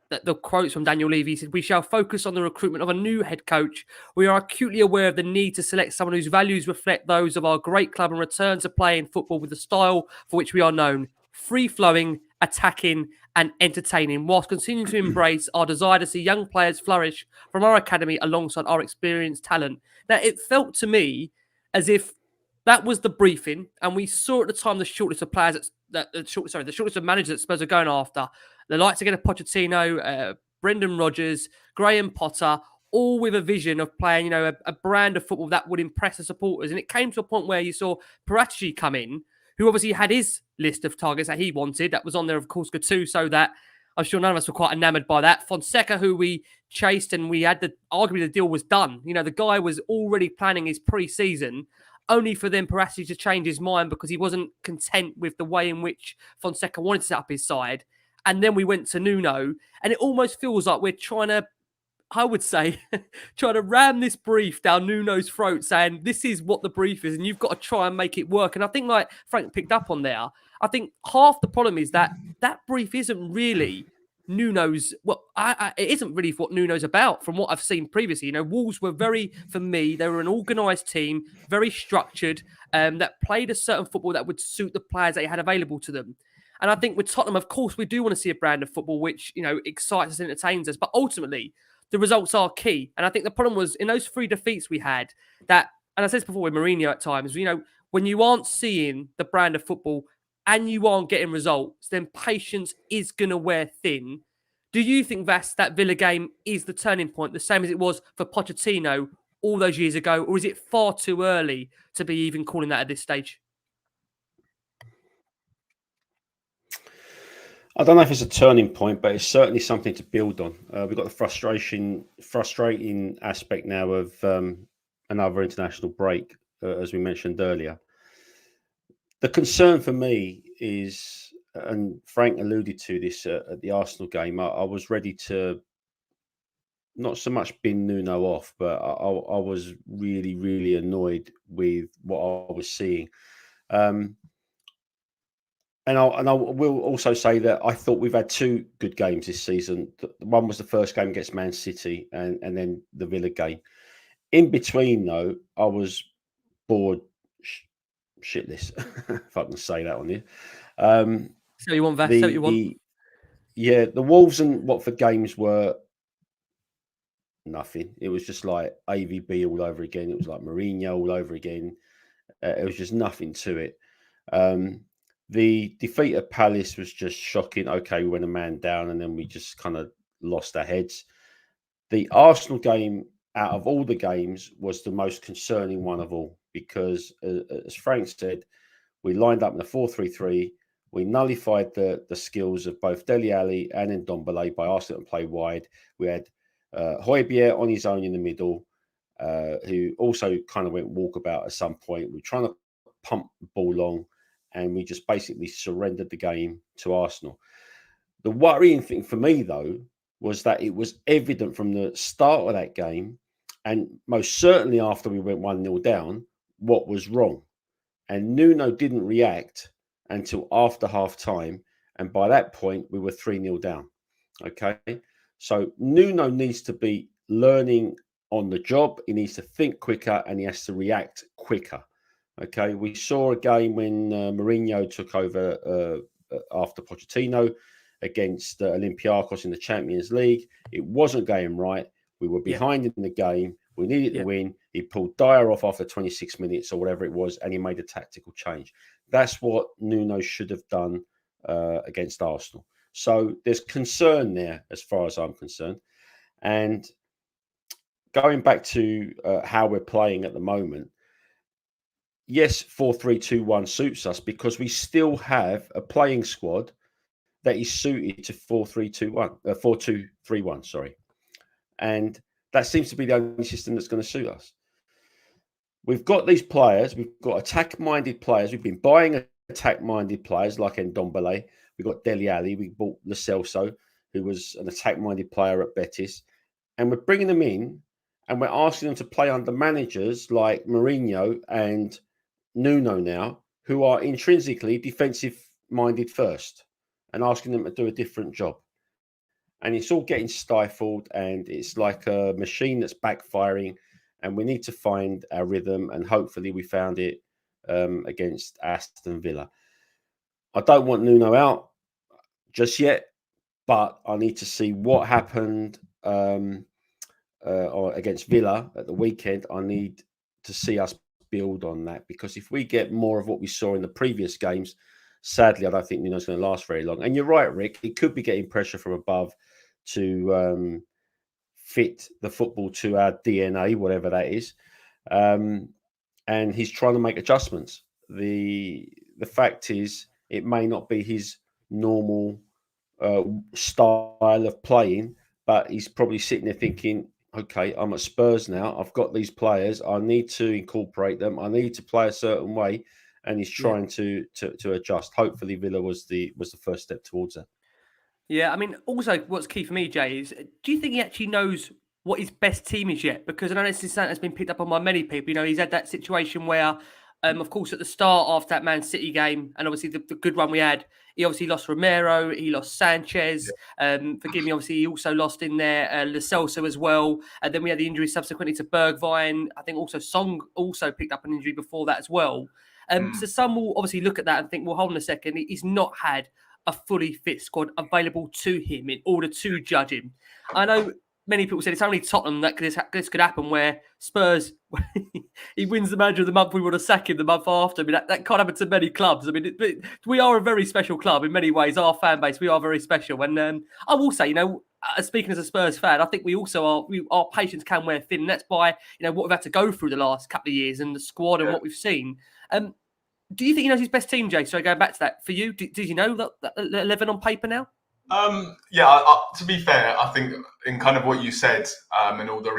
[SPEAKER 1] the quotes from Daniel Levy. He said, "We shall focus on the recruitment of a new head coach. We are acutely aware of the need to select someone whose values reflect those of our great club and return to playing football with the style for which we are known: free-flowing, attacking, and entertaining, whilst continuing to embrace our desire to see young players flourish from our academy alongside our experienced talent." Now, it felt to me as if that was the briefing, and we saw at the time the shortlist of players the shortlist of managers that Spurs are going after. The likes again of Pochettino, Brendan Rodgers, Graham Potter, all with a vision of playing, a brand of football that would impress the supporters. And it came to a point where you saw Paratici come in, who obviously had his list of targets that he wanted. That was on there, of course, Gattuso, that I'm sure none of us were quite enamoured by that. Fonseca, who we chased, and we had arguably the deal was done. You know, the guy was already planning his pre-season, only for then Paratici to change his mind because he wasn't content with the way in which Fonseca wanted to set up his side. And then we went to Nuno, and it almost feels like we're trying to, I would say, trying to ram this brief down Nuno's throat, saying this is what the brief is, and you've got to try and make it work. And I think, like Frank picked up on there, I think half the problem is that that brief isn't really Nuno's. Well, it isn't really what Nuno's about from what I've seen previously. You know, Wolves were for me, they were an organised team, very structured, that played a certain football that would suit the players they had available to them. And I think with Tottenham, of course, we do want to see a brand of football which, you know, excites us and entertains us. But ultimately, the results are key. And I think the problem was in those 3 defeats we had that, and I said this before with Mourinho at times, you know, when you aren't seeing the brand of football and you aren't getting results, then patience is going to wear thin. Do you think, Vass, that Villa game is the turning point, the same as it was for Pochettino all those years ago? Or is it far too early to be even calling that at this stage?
[SPEAKER 4] I don't know if it's a turning point, but it's certainly something to build on. We've got the frustrating aspect now of another international break, as we mentioned earlier. The concern for me is, and Frank alluded to this at the Arsenal game, I was ready to not so much bin Nuno off, but I was really, really annoyed with what I was seeing. And I will also say that I thought we've had 2 good games this season. One was the first game against Man City, and then the Villa game. In between, though, I was bored shitless, if I can say that on here.
[SPEAKER 1] So you want, Vass? So you want?
[SPEAKER 4] Yeah, the Wolves and Watford games were nothing. It was just like AVB all over again. It was like Mourinho all over again. It was just nothing to it. The defeat at Palace was just shocking. Okay, we went a man down and then we just kind of lost our heads. The Arsenal game, out of all the games, was the most concerning one of all because, as Frank said, we lined up in a 4-3-3. We nullified the skills of both Dele Alli and Ndombele by asking them to play wide. We had Højbjerg on his own in the middle, who also kind of went walkabout at some point. We're trying to pump the ball long, and we just basically surrendered the game to Arsenal. The worrying thing for me, though, was that it was evident from the start of that game, and most certainly after we went 1-0 down, what was wrong. And Nuno didn't react until after half-time, and by that point, we were 3-0 down. Okay? So Nuno needs to be learning on the job. He needs to think quicker, and he has to react quicker. Okay, we saw a game when Mourinho took over after Pochettino against Olympiacos in the Champions League. It wasn't going right. We were behind in the game. We needed to win. He pulled Dyer off after 26 minutes or whatever it was, and he made a tactical change. That's what Nuno should have done against Arsenal. So there's concern there as far as I'm concerned. And going back to how we're playing at the moment, yes, 4-3-2-1 suits us because we still have a playing squad that is suited to 4-2-3-1, sorry. And that seems to be the only system that's going to suit us. We've got these players, we've got attack-minded players. We've been buying attack-minded players like Ndombele. We've got Dele Alli. We bought Lo Celso, who was an attack-minded player at Betis. And we're bringing them in and we're asking them to play under managers like Mourinho and Nuno now, who are intrinsically defensive-minded first, and asking them to do a different job. And it's all getting stifled, and it's like a machine that's backfiring, and we need to find our rhythm, and hopefully we found it against Aston Villa. I don't want Nuno out just yet, but I need to see what happened against Villa at the weekend. I need to see us build on that, because if we get more of what we saw in the previous games, sadly, I don't think Nuno's going to last very long. And you're right, Rick, he could be getting pressure from above to fit the football to our DNA, whatever that is. And he's trying to make adjustments. The the fact is, it may not be his normal style of playing, but he's probably sitting there thinking, okay, I'm at Spurs now. I've got these players. I need to incorporate them. I need to play a certain way, and he's trying to adjust. Hopefully, Villa was the first step towards that.
[SPEAKER 1] Yeah, I mean, also what's key for me, Jay, is do you think he actually knows what his best team is yet? Because I know this is something that's been picked up on by many people. You know, he's had that situation where, of course, at the start after that Man City game, and obviously the good run we had, he obviously lost Romero, he lost Sanchez. Forgive me, obviously he also lost in there Lo Celso as well. And then we had the injury subsequently to Bergwijn. I think also Song also picked up an injury before that as well. So some will obviously look at that and think, well, hold on a second, he's not had a fully fit squad available to him in order to judge him. I know many people said it's only Tottenham that this could happen, where Spurs, he wins the manager of the month, we want to sack him the month after. I mean, that can't happen to many clubs. I mean, we are a very special club in many ways. Our fan base, we are very special. And I will say, you know, speaking as a Spurs fan, I think we also are, our patience can wear thin. And that's by, you know, what we've had to go through the last couple of years and the squad and what we've seen. Do you think he knows his best team, Jay? So going back to that, for you, did you know that 11 on paper now?
[SPEAKER 2] To be fair, I think in kind of what you said and all the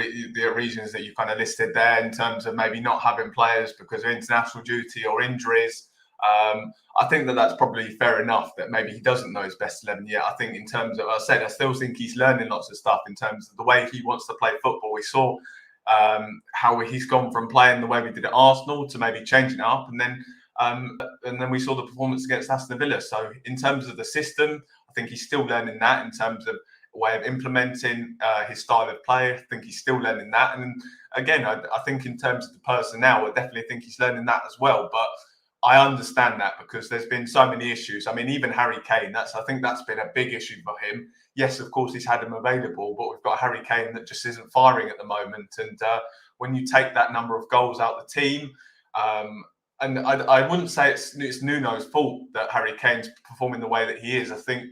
[SPEAKER 2] reasons that you kind of listed there in terms of maybe not having players because of international duty or injuries, I think that's probably fair enough that maybe he doesn't know his best 11 yet. I think in terms of, I still think he's learning lots of stuff in terms of the way he wants to play football. We saw how he's gone from playing the way we did at Arsenal to maybe changing it up, and then we saw the performance against Aston Villa. So in terms of the system, I think he's still learning that in terms of a way of implementing his style of play. I think he's still learning that. And again, I think in terms of the personnel, I definitely think he's learning that as well. But I understand that because there's been so many issues. I mean, even Harry Kane, I think that's been a big issue for him. Yes, of course, he's had him available, but we've got Harry Kane that just isn't firing at the moment. And when you take that number of goals out of the team, and I wouldn't say it's Nuno's fault that Harry Kane's performing the way that he is. I think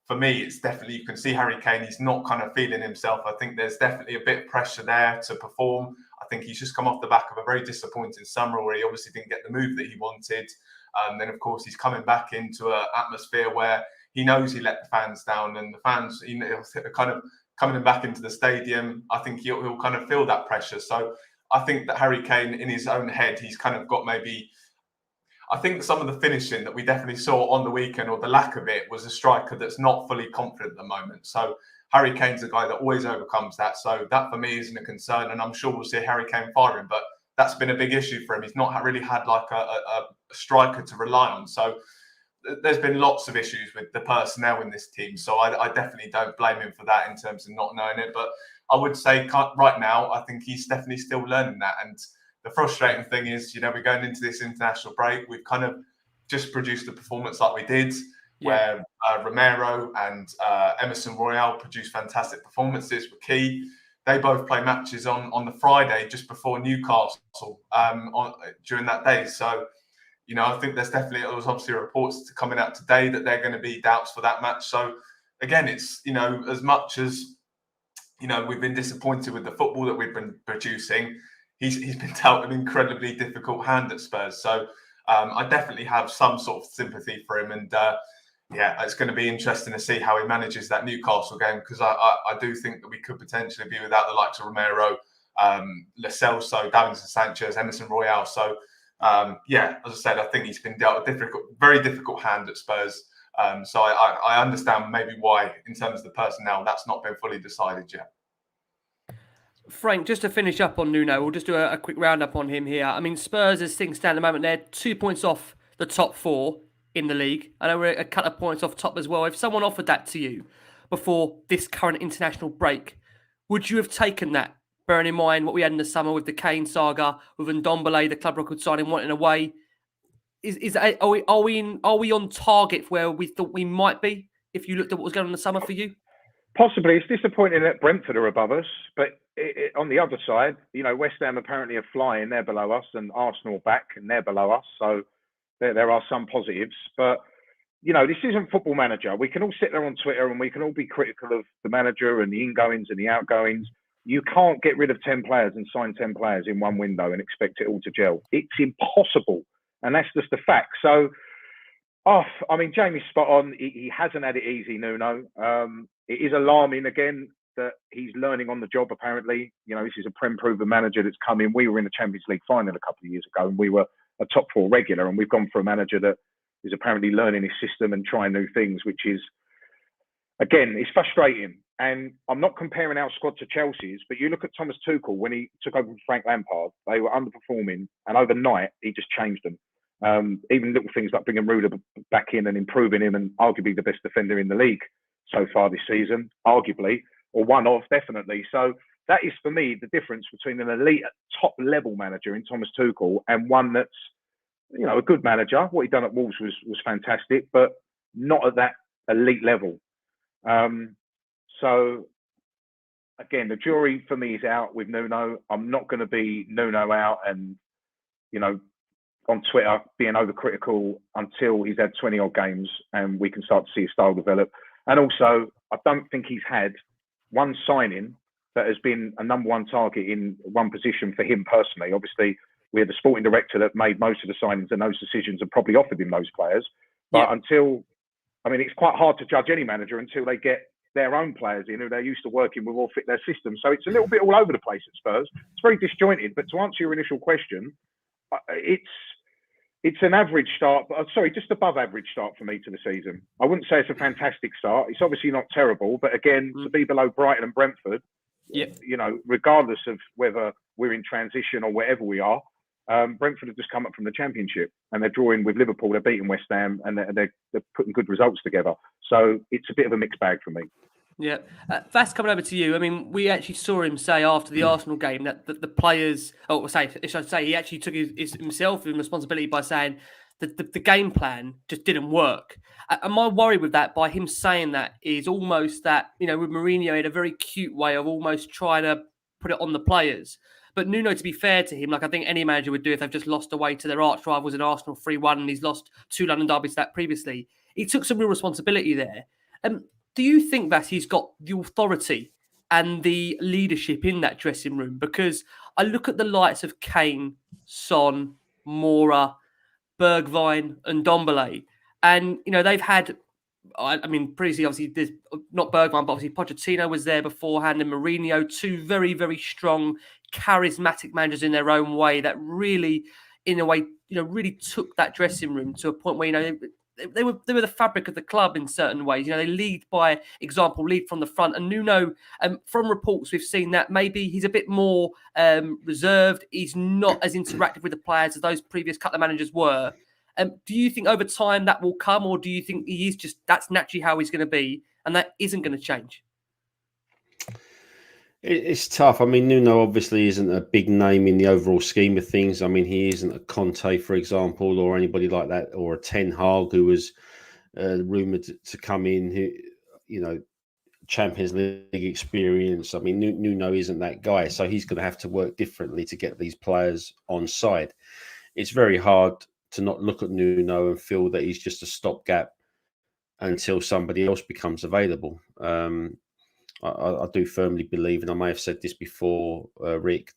[SPEAKER 2] for me, it's definitely, you can see Harry Kane, he's not kind of feeling himself. I think there's definitely a bit of pressure there to perform. I think he's just come off the back of a very disappointing summer where he obviously didn't get the move that he wanted. Then, of course, he's coming back into an atmosphere where he knows he let the fans down, and the fans, you know, kind of coming back into the stadium, I think he'll kind of feel that pressure. So I think that Harry Kane, in his own head, he's kind of got maybe, I think some of the finishing that we definitely saw on the weekend, or the lack of it, was a striker that's not fully confident at the moment. So Harry Kane's a guy that always overcomes that. So that for me isn't a concern. And I'm sure we'll see Harry Kane firing, but that's been a big issue for him. He's not really had like a striker to rely on. So there's been lots of issues with the personnel in this team. So I definitely don't blame him for that in terms of not knowing it. But I would say right now, I think he's definitely still learning that. And the frustrating thing is, you know, we're going into this international break. We've kind of just produced a performance like we did, where Romero and Emerson Royale produced fantastic performances, were key. They both play matches on the Friday just before Newcastle during that day. So, you know, I think there was obviously reports coming out today that they're going to be doubts for that match. So, again, it's, you know, as much as, you know, we've been disappointed with the football that we've been producing, he's been dealt an incredibly difficult hand at Spurs. So I definitely have some sort of sympathy for him. And it's going to be interesting to see how he manages that Newcastle game, because I do think that we could potentially be without the likes of Romero, Lo Celso, Davinson Sanchez, Emerson Royale. So, as I said, I think he's been dealt a very difficult hand at Spurs. So I understand maybe why, in terms of the personnel, that's not been fully decided yet.
[SPEAKER 1] Frank, just to finish up on Nuno, we'll just do a quick roundup on him here. I mean, Spurs, as things stand at the moment, they're 2 points off the top four in the league. I know we're a couple of points off top as well. If someone offered that to you before this current international break, would you have taken that? Bearing in mind what we had in the summer with the Kane saga, with Ndombele, the club record signing, wanting away. Are we on target for where we thought we might be if you looked at what was going on in the summer for you?
[SPEAKER 3] Possibly. It's disappointing that Brentford are above us, but on the other side, you know, West Ham apparently are flying, they're below us, and Arsenal back and they're below us. So there are some positives. But, you know, this isn't Football Manager. We can all sit there on Twitter and we can all be critical of the manager and the ingoings and the outgoings. You can't get rid of 10 players and sign 10 players in one window and expect it all to gel. It's impossible. And that's just a fact. So Oh, I mean, Jamie's spot on. He hasn't had it easy, Nuno. It is alarming again that he's learning on the job. Apparently, this is a Prem-proven manager that's come in. We were in the Champions League final a couple of years ago, and we were a top 4 regular. And we've gone for a manager that is apparently learning his system and trying new things, which is, again, it's frustrating. And I'm not comparing our squad to Chelsea's, but you look at Thomas Tuchel when he took over from Frank Lampard. They were underperforming, and overnight he just changed them. Even little things like bringing Ruder back in and improving him, and arguably the best defender in the league so far this season, arguably, or one of, definitely. So that is, for me, the difference between an elite top level manager in Thomas Tuchel and one that's, a good manager. What he done at Wolves was fantastic, but not at that elite level. So again, the jury for me is out with Nuno. I'm not going to be Nuno out and, on Twitter being overcritical until he's had 20 odd games and we can start to see his style develop. And also, I don't think he's had one signing that has been a number one target in one position for him personally. Obviously, we had the sporting director that made most of the signings and those decisions and probably offered him those players. But it's quite hard to judge any manager until they get their own players in who they're used to working with or fit their system. So it's a little bit all over the place at Spurs. It's very disjointed. But to answer your initial question, it's an average start, but just above average start for me to the season. I wouldn't say it's a fantastic start. It's obviously not terrible, but again, to be below Brighton and Brentford, regardless of whether we're in transition or wherever we are, Brentford have just come up from the Championship and they're drawing with Liverpool. They're beating West Ham and they're putting good results together. So it's a bit of a mixed bag for me.
[SPEAKER 1] Yeah. Vass, coming over to you. I mean, we actually saw him say after the Arsenal game that the players, he actually took himself in responsibility by saying that the game plan just didn't work. And my worry with that, by him saying that, is almost that, with Mourinho, he had a very cute way of almost trying to put it on the players. But Nuno, to be fair to him, like I think any manager would do if they've just lost away to their arch rivals in Arsenal 3-1 and he's lost 2 London derbies to that previously, he took some real responsibility there. Do you think that he's got the authority and the leadership in that dressing room? Because I look at the likes of Kane, Son, Moura, Bergwijn and Ndombele, and, they've had, previously, obviously, there's not Bergwijn, but obviously Pochettino was there beforehand and Mourinho, 2 very, very strong, charismatic managers in their own way that really, in a way, really took that dressing room to a point where, they were the fabric of the club in certain ways. They lead by example, lead from the front. And Nuno, from reports we've seen that maybe he's a bit more reserved. He's not as interactive with the players as those previous couple of managers were. Do you think over time that will come, or do you think he is that's naturally how he's going to be and that isn't going to change?
[SPEAKER 4] It's tough. Nuno obviously isn't a big name in the overall scheme of things. He isn't a Conte, for example, or anybody like that, or a Ten Hag who was rumoured to come in, who, Champions League experience. Nuno isn't that guy, so he's going to have to work differently to get these players on side. It's very hard to not look at Nuno and feel that he's just a stopgap until somebody else becomes available. I do firmly believe, and I may have said this before, Rick,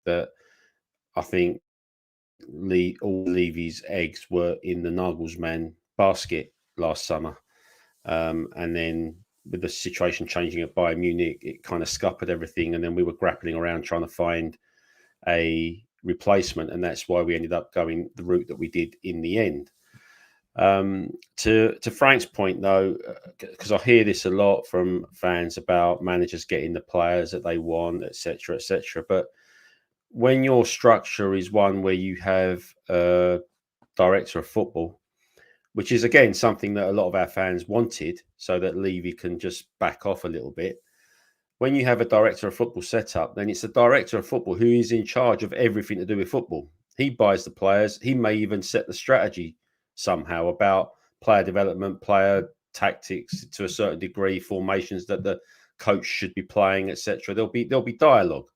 [SPEAKER 4] that I think all Levy's eggs were in the Nagelsmann basket last summer. And then with the situation changing at Bayern Munich, it kind of scuppered everything. And then we were grappling around trying to find a replacement. And that's why we ended up going the route that we did in the end. To Frank's point, though, because I hear this a lot from fans about managers getting the players that they want, etc., etc. But when your structure is one where you have a director of football, which is, again, something that a lot of our fans wanted so that Levy can just back off a little bit. When you have a director of football set up, then it's the director of football who is in charge of everything to do with football. He buys the players. He may even set the strategy somehow about player development, player tactics to a certain degree, formations that the coach should be playing, etc. There'll be dialogue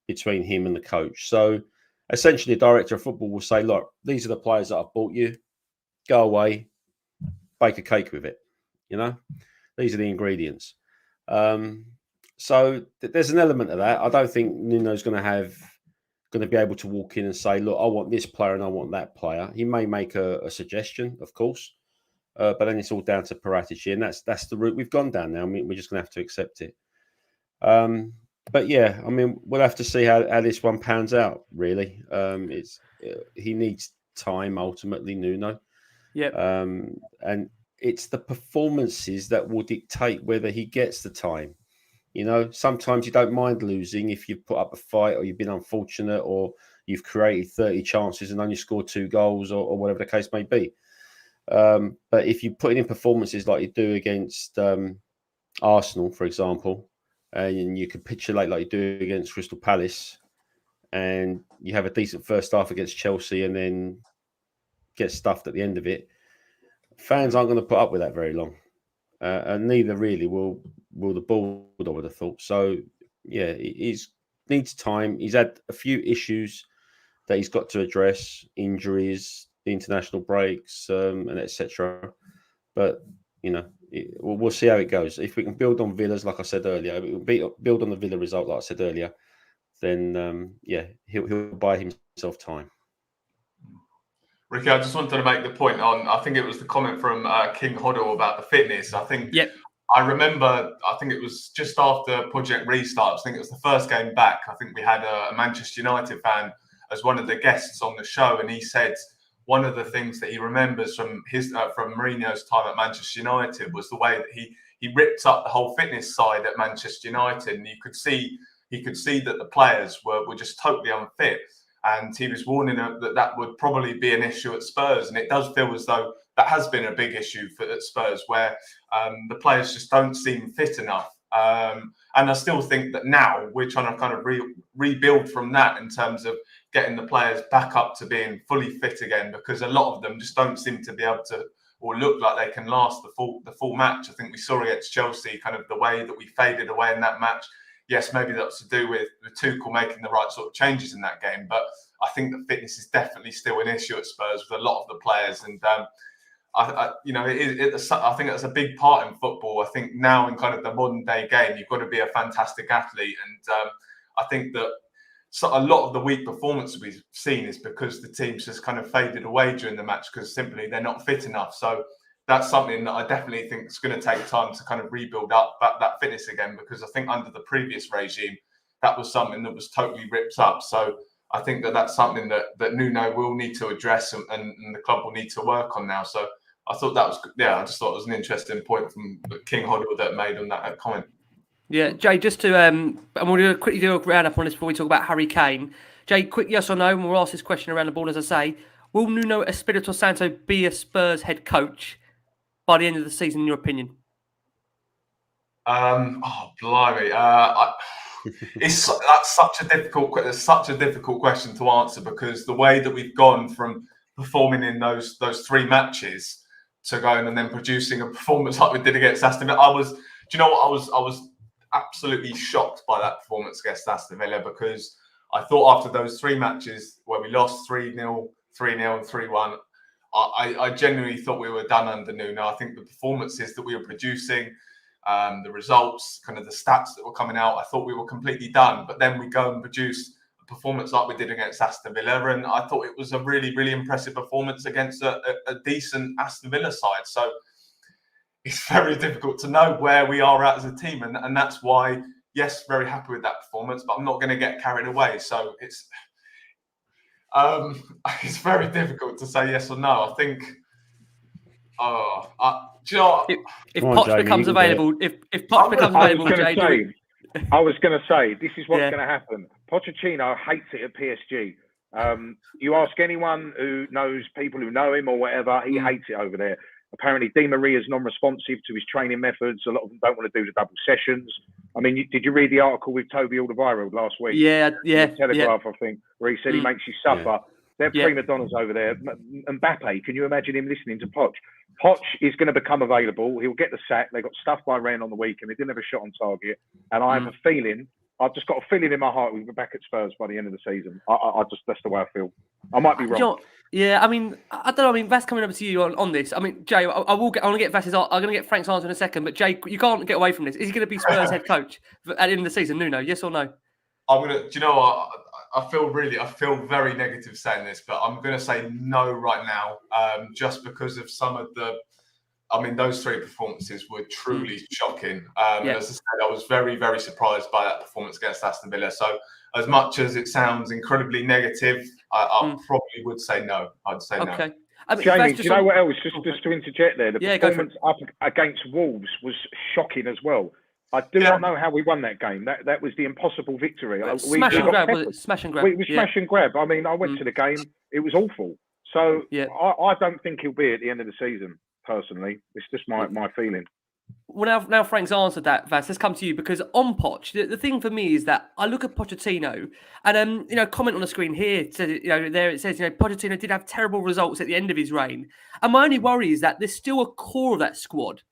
[SPEAKER 4] between him and the coach. So essentially, the director of football will say, look, these are the players that I've bought you. Go away, bake a cake with it. These are the ingredients. So there's an element of that. I don't think Nuno's going to be able to walk in and say, look, I want this player and I want that player. He may make a suggestion, of course, but then it's all down to Paratici, and that's the route we've gone down now. I mean, we're just going to have to accept it. But yeah, I mean, we'll have to see how this one pans out. Really, he needs time ultimately, Nuno.
[SPEAKER 1] Yeah.
[SPEAKER 4] And it's the performances that will dictate whether he gets the time. You know, sometimes you don't mind losing if you've put up a fight or you've been unfortunate or you've created 30 chances and only scored 2 goals or whatever the case may be. But if you put in performances like you do against Arsenal, for example, and you capitulate like you do against Crystal Palace, and you have a decent first half against Chelsea and then get stuffed at the end of it, fans aren't going to put up with that very long. And neither really will the board, I would have thought. So, yeah, he needs time. He's had a few issues that he's got to address, injuries, the international breaks, and etc. But, you know, we'll see how it goes. If we can build on Villa's, like I said earlier, build on the Villa result, like I said earlier, then, yeah, he'll buy himself time.
[SPEAKER 2] Ricky, I just wanted to make the point on, I think it was the comment from King Hoddle about the fitness. I think, I remember, I think it was just after Project Restart, I think it was the first game back. I think we had a Manchester United fan as one of the guests on the show, and he said one of the things that he remembers from from Mourinho's time at Manchester United was the way that he ripped up the whole fitness side at Manchester United, and he could see that the players were just totally unfit. And he was warning that would probably be an issue at Spurs. And it does feel as though that has been a big issue at Spurs, where the players just don't seem fit enough. And I still think that now we're trying to kind of rebuild from that in terms of getting the players back up to being fully fit again, because a lot of them just don't seem to be able to, or look like they can last the full match. I think we saw against Chelsea kind of the way that we faded away in that match. Yes, maybe that's to do with Tuchel making the right sort of changes in that game, but I think that fitness is definitely still an issue at Spurs with a lot of the players. And I think that's a big part in football. I think now in kind of the modern day game, you've got to be a fantastic athlete, and I think that a lot of the weak performances we've seen is because the teams just kind of faded away during the match because simply they're not fit enough. So that's something that I definitely think is going to take time to kind of rebuild up that fitness again, because I think under the previous regime, that was something that was totally ripped up. So I think that that's something that Nuno will need to address and the club will need to work on now. So I thought that was, I just thought it was an interesting point from King Hoddle that made on that comment.
[SPEAKER 1] Yeah, Jay, just to, and we're going to quickly do a round up on this before we talk about Harry Kane. Jay, quick yes or no, and we'll ask this question around the board as I say. Will Nuno Espírito Santo be a Spurs head coach by the end of the season, in your opinion?
[SPEAKER 2] Oh, blimey. That's such a difficult question to answer, because the way that we've gone from performing in those 3 matches to going and then producing a performance like we did against Aston Villa, I was absolutely shocked by that performance against Aston Villa, because I thought after those 3 matches where we lost 3-0, 3-0 and 3-1, I genuinely thought we were done under Nuno. I think the performances that we were producing, the results, kind of the stats that were coming out, I thought we were completely done. But then we go and produce a performance like we did against Aston Villa, and I thought it was a really, really impressive performance against a decent Aston Villa side. So it's very difficult to know where we are at as a team, and that's why, yes, very happy with that performance, but I'm not going to get carried away. So it's very difficult to say yes or no. I think. Do you know what?
[SPEAKER 1] If Poch becomes available, if Poch becomes available,
[SPEAKER 3] I was going to say, this is what's going to happen. Pochettino hates it at PSG. You ask anyone who knows people who know him or whatever, he hates it over there. Apparently, Di Maria's non-responsive to his training methods. A lot of them don't want to do the double sessions. I mean, did you read the article with Toby Alderweireld last week?
[SPEAKER 1] Yeah.
[SPEAKER 3] Telegraph, I think, where he said he makes you suffer. Yeah. They're prima donnas over there. Mbappe, can you imagine him listening to Poch? Poch is going to become available. He'll get the sack. They got stuffed by Rennes on the weekend. They didn't have a shot on target. And I have a feeling, I've just got a feeling in my heart we'll be back at Spurs by the end of the season. That's the way I feel. I might be wrong.
[SPEAKER 1] Yeah, I mean, I don't know. I mean, Vass coming over to you on this. I mean, Jay, I want to get Vass's. I'm going to get Frank's answer in a second. But Jay, you can't get away from this. Is he going to be Spurs head coach at the end of the season? Nuno, yes or no?
[SPEAKER 2] Do you know what? I feel very negative saying this, but I'm going to say no right now, just because of some of the I mean, those three performances were truly shocking. And
[SPEAKER 1] Yeah.
[SPEAKER 2] as I said, I was very, very surprised by that performance against Aston Villa. So, as much as it sounds incredibly negative, I probably would say no. I'd say no.
[SPEAKER 1] Okay. I mean,
[SPEAKER 3] Jamie,
[SPEAKER 1] Vass,
[SPEAKER 3] do you know what else? Just
[SPEAKER 1] Okay.
[SPEAKER 3] to interject there, the
[SPEAKER 1] Yeah, go for it.
[SPEAKER 3] performance up against Wolves was shocking as well. I do not know how we won that game. That was the impossible victory.
[SPEAKER 1] Smash and grab, was it? Smash and grab.
[SPEAKER 3] We smash and grab. I mean, I went to the game. It was awful. So I don't think he'll be at the end of the season, personally. It's just my feeling.
[SPEAKER 1] Well, now Frank's answered that, Vass, let's come to you, because on Poch, the thing for me is that I look at Pochettino and, comment on the screen here, there it says, Pochettino did have terrible results at the end of his reign. And my only worry is that there's still a core of that squad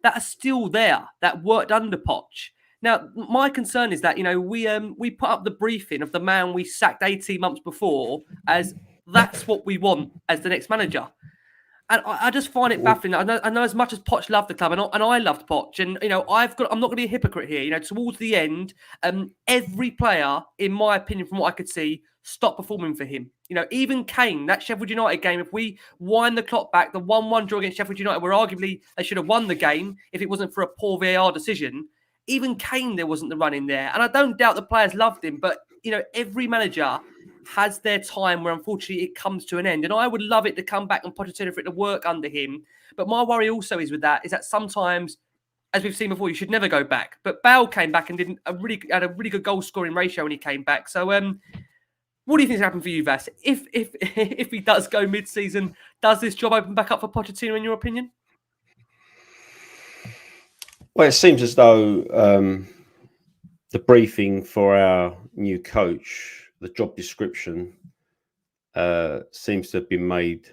[SPEAKER 1] that are still there, that worked under Poch. Now, my concern is that, we put up the briefing of the man we sacked 18 months before as that's what we want as the next manager. And I just find it baffling. I know as much as Poch loved the club, and I loved Poch, and I'm not going to be a hypocrite here. Towards the end, every player, in my opinion, from what I could see, stopped performing for him. Even Kane, that Sheffield United game. If we wind the clock back, the 1-1 draw against Sheffield United, where arguably they should have won the game if it wasn't for a poor VAR decision. Even Kane, there wasn't the run in there, and I don't doubt the players loved him, but every manager has their time where unfortunately it comes to an end. And I would love it to come back and Pochettino for it to work under him. But my worry also is that sometimes, as we've seen before, you should never go back. But Bale came back and had a really good goal scoring ratio when he came back. So what do you think's happened for you, Vass? If he does go mid-season, does this job open back up for Pochettino in your opinion?
[SPEAKER 4] Well, it seems as though the briefing for our new coach, the job description, seems to have been made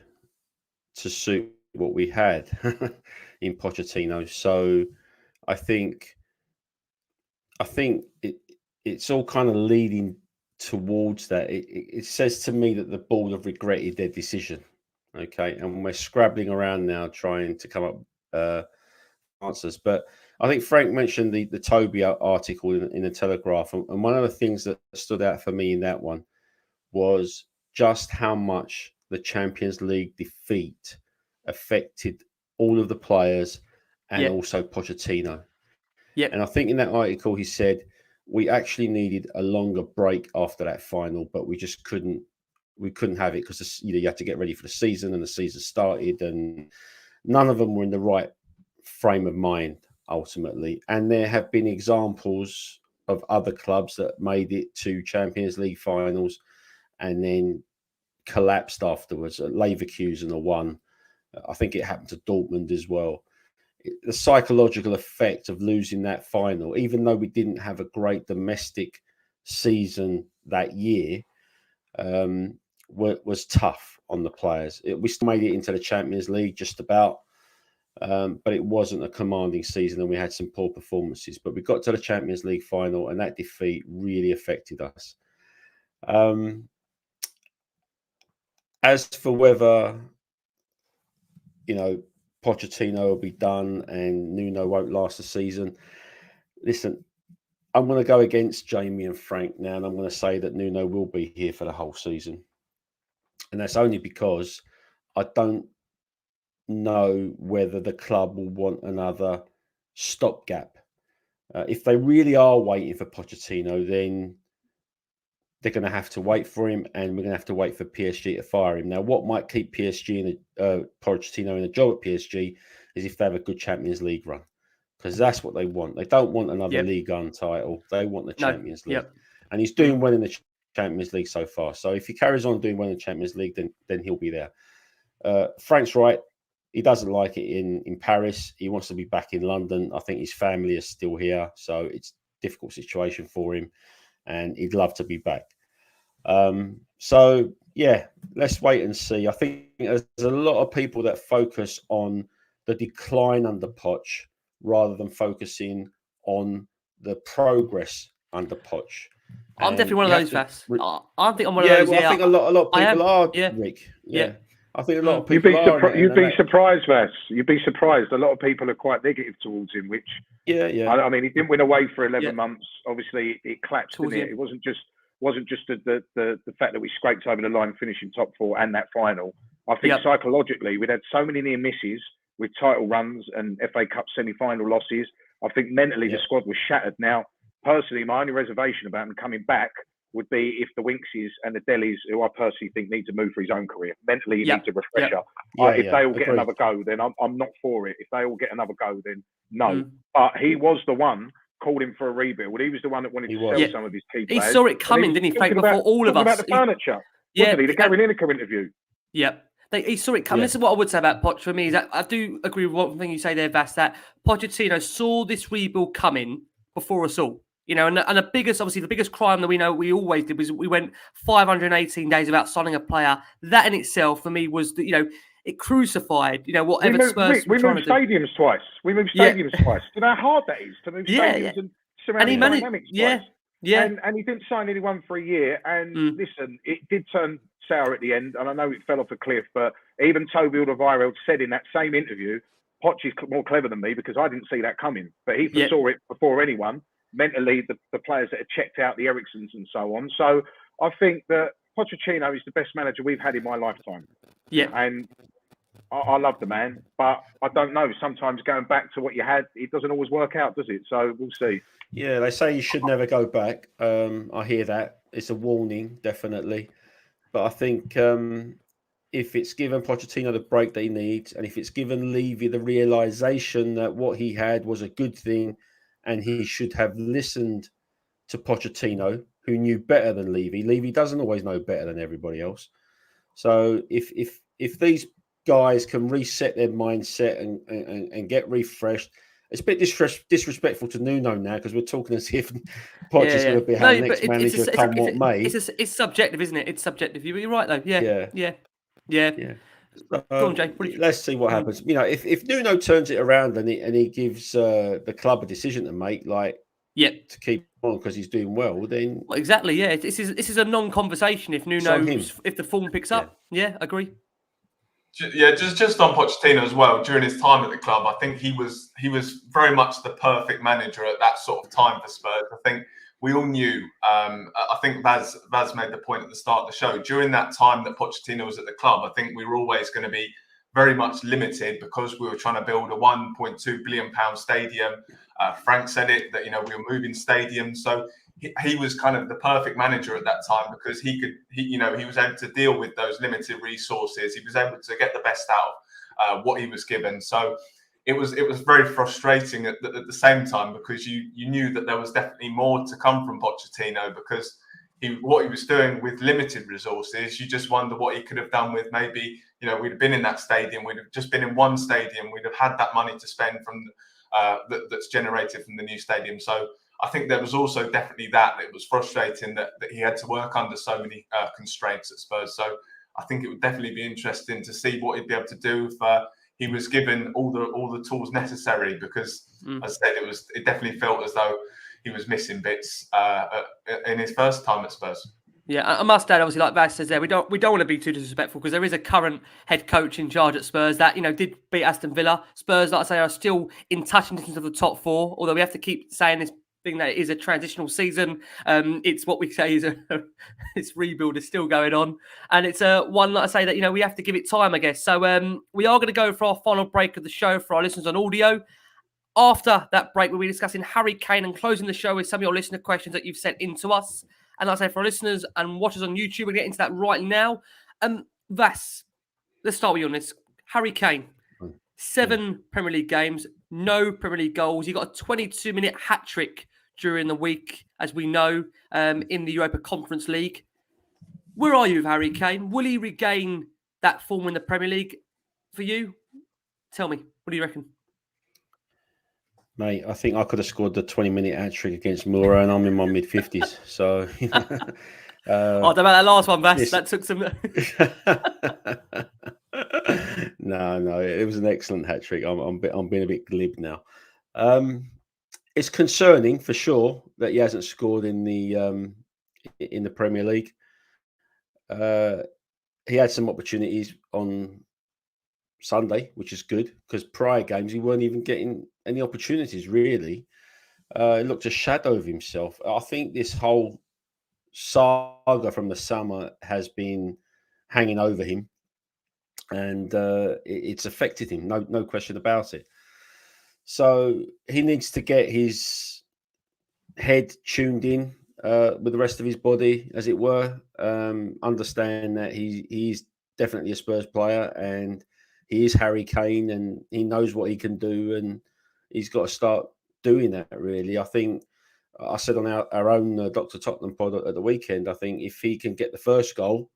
[SPEAKER 4] to suit what we had in Pochettino. So I think it's all kind of leading towards that. It says to me that the board have regretted their decision. Okay, and we're scrabbling around now trying to come up answers. But I think Frank mentioned the Toby article in the Telegraph, and one of the things that stood out for me in that one was just how much the Champions League defeat affected all of the players and also Pochettino.
[SPEAKER 1] Yeah.
[SPEAKER 4] And I think in that article he said we actually needed a longer break after that final, but we just couldn't have it because you had to get ready for the season, and the season started, and none of them were in the right frame of mind ultimately. And there have been examples of other clubs that made it to Champions League finals and then collapsed afterwards. Leverkusen won. I think it happened to Dortmund as well. The psychological effect of losing that final, even though we didn't have a great domestic season that year, was tough on the players. We still made it into the Champions League just about, but it wasn't a commanding season, and we had some poor performances. But we got to the Champions League final, and that defeat really affected us. As for whether, Pochettino will be done and Nuno won't last the season, listen, I'm going to go against Jamie and Frank now, and I'm going to say that Nuno will be here for the whole season. And that's only because I don't know whether the club will want another stopgap. If they really are waiting for Pochettino, then they're going to have to wait for him, and we're going to have to wait for PSG to fire him. Now, what might keep PSG and Pochettino in a job at PSG is if they have a good Champions League run, because that's what they want. They don't want another Ligue 1 title. They want the Champions League. And he's doing well in the Champions League so far. So if he carries on doing well in the Champions League, then he'll be there. Frank's right. He doesn't like it in Paris. He wants to be back in London. I think his family is still here, so it's a difficult situation for him, and he'd love to be back. So, let's wait and see. I think there's a lot of people that focus on the decline under Poch rather than focusing on the progress under Poch.
[SPEAKER 1] I'm definitely one of those, Vass. I think I'm one of those.
[SPEAKER 4] I think a lot of people are, Rick.
[SPEAKER 1] Yeah.
[SPEAKER 4] I think a lot of people
[SPEAKER 3] You'd be surprised, Vass. You'd be surprised. A lot of people are quite negative towards him, which... I mean, he didn't win away for 11 months. Obviously, it collapsed, didn't it? It wasn't just the fact that we scraped over the line, finishing top four and that final. I think psychologically, we'd had so many near misses. with title runs and FA Cup semi-final losses. I think mentally the squad was shattered. Now, personally, my only reservation about him coming back would be if the Winkses and the Delis, who I personally think need to move for his own career, mentally he needs a refresher. If they all get another go, then I'm not for it. If they all get another go, then no. But he was the one calling for a rebuild. He was the one that wanted to sell some of his key players.
[SPEAKER 1] He saw it coming, didn't he, Frank, before all of us?
[SPEAKER 3] About the furniture, wasn't he? The Gary Lineker interview.
[SPEAKER 1] Yeah. He saw it coming. This is what I would say about Poch for me. Is that I do agree with one thing you say there, Vass, that Pochettino saw this rebuild coming before us all. You know, and the biggest crime that we always did was we went 518 days without signing a player. That in itself, for me, was it crucified, whatever Spurs
[SPEAKER 3] we moved stadiums twice. We moved stadiums twice. Do you know how hard that is to move stadiums and surrounding dynamics twice? And he didn't sign anyone for a year. And listen, it did turn sour at the end, and I know it fell off a cliff, but even Toby Alderweireld said in that same interview, Poch is more clever than me because I didn't see that coming. But he foresaw it before anyone. Mentally, the players that had checked out, the Ericssons and so on. So I think that Pochettino is the best manager we've had in my lifetime.
[SPEAKER 1] Yeah.
[SPEAKER 3] And I love the man, but I don't know. Sometimes going back to what you had, it doesn't always work out, does it? So we'll see.
[SPEAKER 4] Yeah, they say you should never go back. I hear that. It's a warning, definitely. But I think if it's given Pochettino the break that he needs, and if it's given Levy the realization that what he had was a good thing, and he should have listened to Pochettino, who knew better than Levy. Levy doesn't always know better than everybody else. So if these guys can reset their mindset and get refreshed, it's a bit disrespectful to Nuno now because we're talking as if Poch is going to be our next manager come what may.
[SPEAKER 1] It's subjective, isn't it? It's subjective. You're right, though. Yeah. Go on, Jay.
[SPEAKER 4] Let's see what happens. If Nuno turns it around and he gives the club a decision to make, to keep on because he's doing well, then
[SPEAKER 1] exactly. Yeah, this is a non-conversation. If if the form picks up, agree.
[SPEAKER 2] Yeah, just on Pochettino as well. During his time at the club, I think he was very much the perfect manager at that sort of time for Spurs. I think we all knew. I think Vass made the point at the start of the show. During that time that Pochettino was at the club, I think we were always going to be very much limited because we were trying to build a £1.2 billion stadium. Frank said it that we were moving stadiums, so he was kind of the perfect manager at that time because he was able to deal with those limited resources. He was able to get the best out of what he was given. So it was very frustrating at the same time because you knew that there was definitely more to come from Pochettino because what he was doing with limited resources, you just wonder what he could have done with maybe, we'd have been in that stadium, we'd have just been in one stadium, we'd have had that money to spend from that's generated from the new stadium. So I think there was also definitely that it was frustrating that he had to work under so many constraints at Spurs. So I think it would definitely be interesting to see what he'd be able to do if he was given all the tools necessary because, as I said, it definitely felt as though he was missing bits in his first time at Spurs.
[SPEAKER 1] Yeah, I must add, obviously, like Vass says there, we don't want to be too disrespectful because there is a current head coach in charge at Spurs that did beat Aston Villa. Spurs, like I say, are still in touching distance of the top four, although we have to keep saying this thing that it is a transitional season. It's what we say is it's rebuild is still going on, and it's one that I say that we have to give it time, I guess. So we are going to go for our final break of the show for our listeners on audio. After that break, we'll be discussing Harry Kane and closing the show with some of your listener questions that you've sent in to us. And like I say, for our listeners and watchers on YouTube, we'll get into that right now. Vass, let's start with you on this. Harry Kane, 7 Premier League games, no Premier League goals. He got a 22-minute hat-trick during the week, as we know, in the Europa Conference League. Where are you with Harry Kane? Will he regain that form in the Premier League for you? Tell me, what do you reckon?
[SPEAKER 4] Mate, I think I could have scored the 20-minute hat-trick against Moura and I'm in my mid-50s. So,
[SPEAKER 1] I don't know about that last one, Vass. That took some...
[SPEAKER 4] No, it was an excellent hat-trick. I'm being a bit glib now. It's concerning, for sure, that he hasn't scored in the Premier League. He had some opportunities on Sunday, which is good because prior games he weren't even getting any opportunities really. He looked a shadow of himself. I think this whole saga from the summer has been hanging over him. and it's affected him. No question about it. So he needs to get his head tuned in with the rest of his body, as it were. Understand that he's definitely a Spurs player, and he is Harry Kane, and he knows what he can do, and he's got to start doing that. Really, I think I said on our own Dr Tottenham pod at the weekend, I think if he can get the first goal,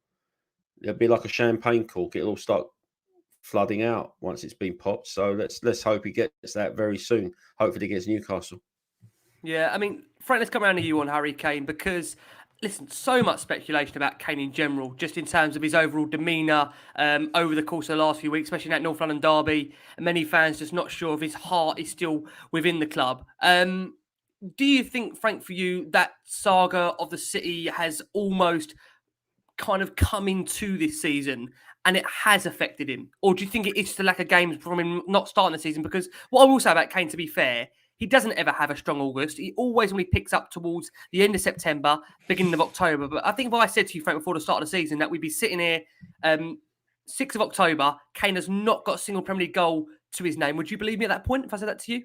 [SPEAKER 4] it'll be like a champagne cork. It'll all start flooding out once it's been popped. So let's hope he gets that very soon. Hopefully against Newcastle.
[SPEAKER 1] Yeah, I mean, Frank, let's come around to you on Harry Kane because, listen, so much speculation about Kane in general, just in terms of his overall demeanour over the course of the last few weeks, especially in that North London derby. And many fans just not sure if his heart is still within the club. Do you think, Frank, for you, that saga of the City has almost kind of come into this season and it has affected him? Or do you think it is the lack of games from him not starting the season? Because what I will say about Kane, to be fair, he doesn't ever have a strong August. He always only picks up towards the end of September, beginning of October. But I think if I said to you, Frank, before the start of the season, that we'd be sitting here 6th of October, Kane has not got a single Premier League goal to his name. Would you believe me at that point if I said that to you?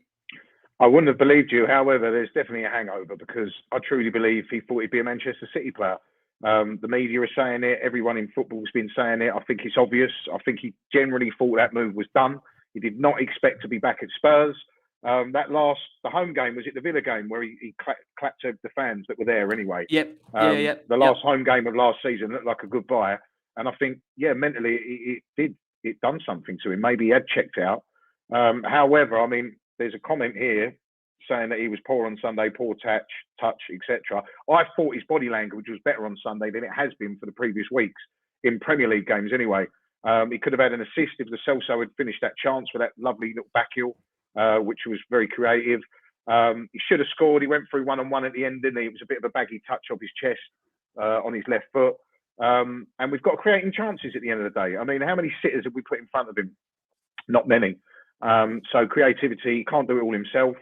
[SPEAKER 3] I wouldn't have believed you. However, there's definitely a hangover because I truly believe he thought he'd be a Manchester City player. The media are saying it. Everyone in football's been saying it. I think it's obvious. I think he generally thought that move was done. He did not expect to be back at Spurs. The home game, was it the Villa game where he clapped to the fans that were there anyway?
[SPEAKER 1] Yep.
[SPEAKER 3] The last home game of last season looked like a goodbye. And I think, mentally it done something to him. Maybe he had checked out. However, I mean, there's a comment here saying that he was poor on Sunday, poor touch, etc. I thought his body language was better on Sunday than it has been for the previous weeks in Premier League games anyway. He could have had an assist if the Celso had finished that chance with that lovely little back heel, which was very creative. He should have scored. He went through one-on-one at the end, didn't he? It was a bit of a baggy touch off his chest on his left foot. And we've got creating chances at the end of the day. I mean, how many sitters have we put in front of him? Not many. So creativity, he can't do it all himself.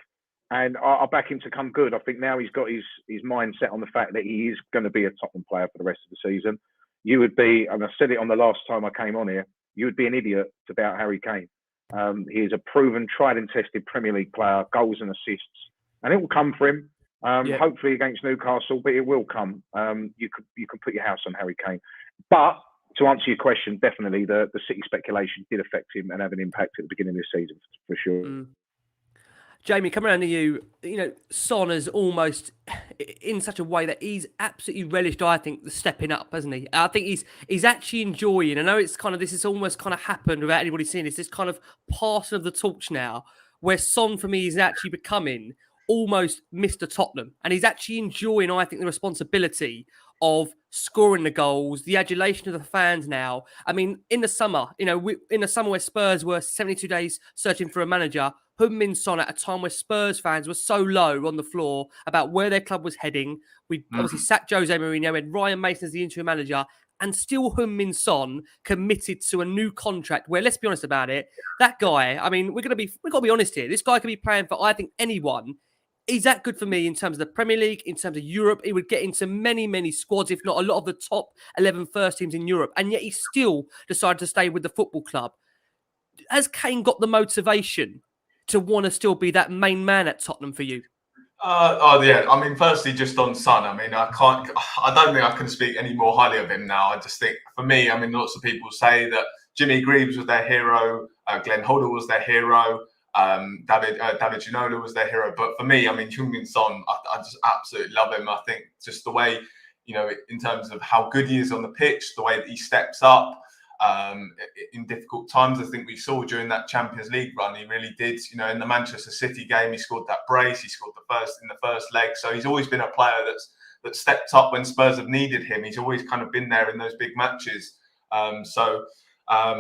[SPEAKER 3] And I back him to come good. I think now he's got his mind set on the fact that he is going to be a Tottenham player for the rest of the season. You would be, and I said it on the last time I came on here, you would be an idiot about Harry Kane. He is a proven, tried and tested Premier League player, goals and assists. And it will come for him, hopefully against Newcastle, but it will come. You can put your house on Harry Kane. But to answer your question, definitely the City speculation did affect him and have an impact at the beginning of this season, for sure.
[SPEAKER 1] Jamie, coming around to you, Son is almost in such a way that he's absolutely relished, I think, the stepping up, hasn't he? I think he's actually enjoying. I know it's kind of, this has almost kind of happened without anybody seeing this kind of passing of the torch now, where Son, for me, is actually becoming almost Mr. Tottenham. And he's actually enjoying, I think, the responsibility of scoring the goals, the adulation of the fans now. I mean, in the summer, in the summer where Spurs were 72 days searching for a manager, Heung-min Son, at a time where Spurs fans were so low on the floor about where their club was heading. We obviously sacked Jose Mourinho and Ryan Mason as the interim manager, and still Heung-min Son committed to a new contract where, let's be honest about it, that guy, I mean, we've got to be honest here. This guy could be playing for, I think, anyone. He's that good for me in terms of the Premier League, in terms of Europe. He would get into many, many squads, if not a lot of the top 11 first teams in Europe. And yet he still decided to stay with the football club. Has Kane got the motivation to want to still be that main man at Tottenham for you?
[SPEAKER 2] Yeah. I mean, firstly, just on Son, I mean, I don't think I can speak any more highly of him now. I just think, for me, I mean, lots of people say that Jimmy Greaves was their hero, Glenn Hoddle was their hero, David Ginola was their hero. But for me, I mean, Heung-min Son, I just absolutely love him. I think just the way, in terms of how good he is on the pitch, the way that he steps up in difficult times. I think we saw during that Champions League run, he really did. In the Manchester City game, he scored that brace. He scored in the first leg. So he's always been a player that stepped up when Spurs have needed him. He's always kind of been there in those big matches. I mean, I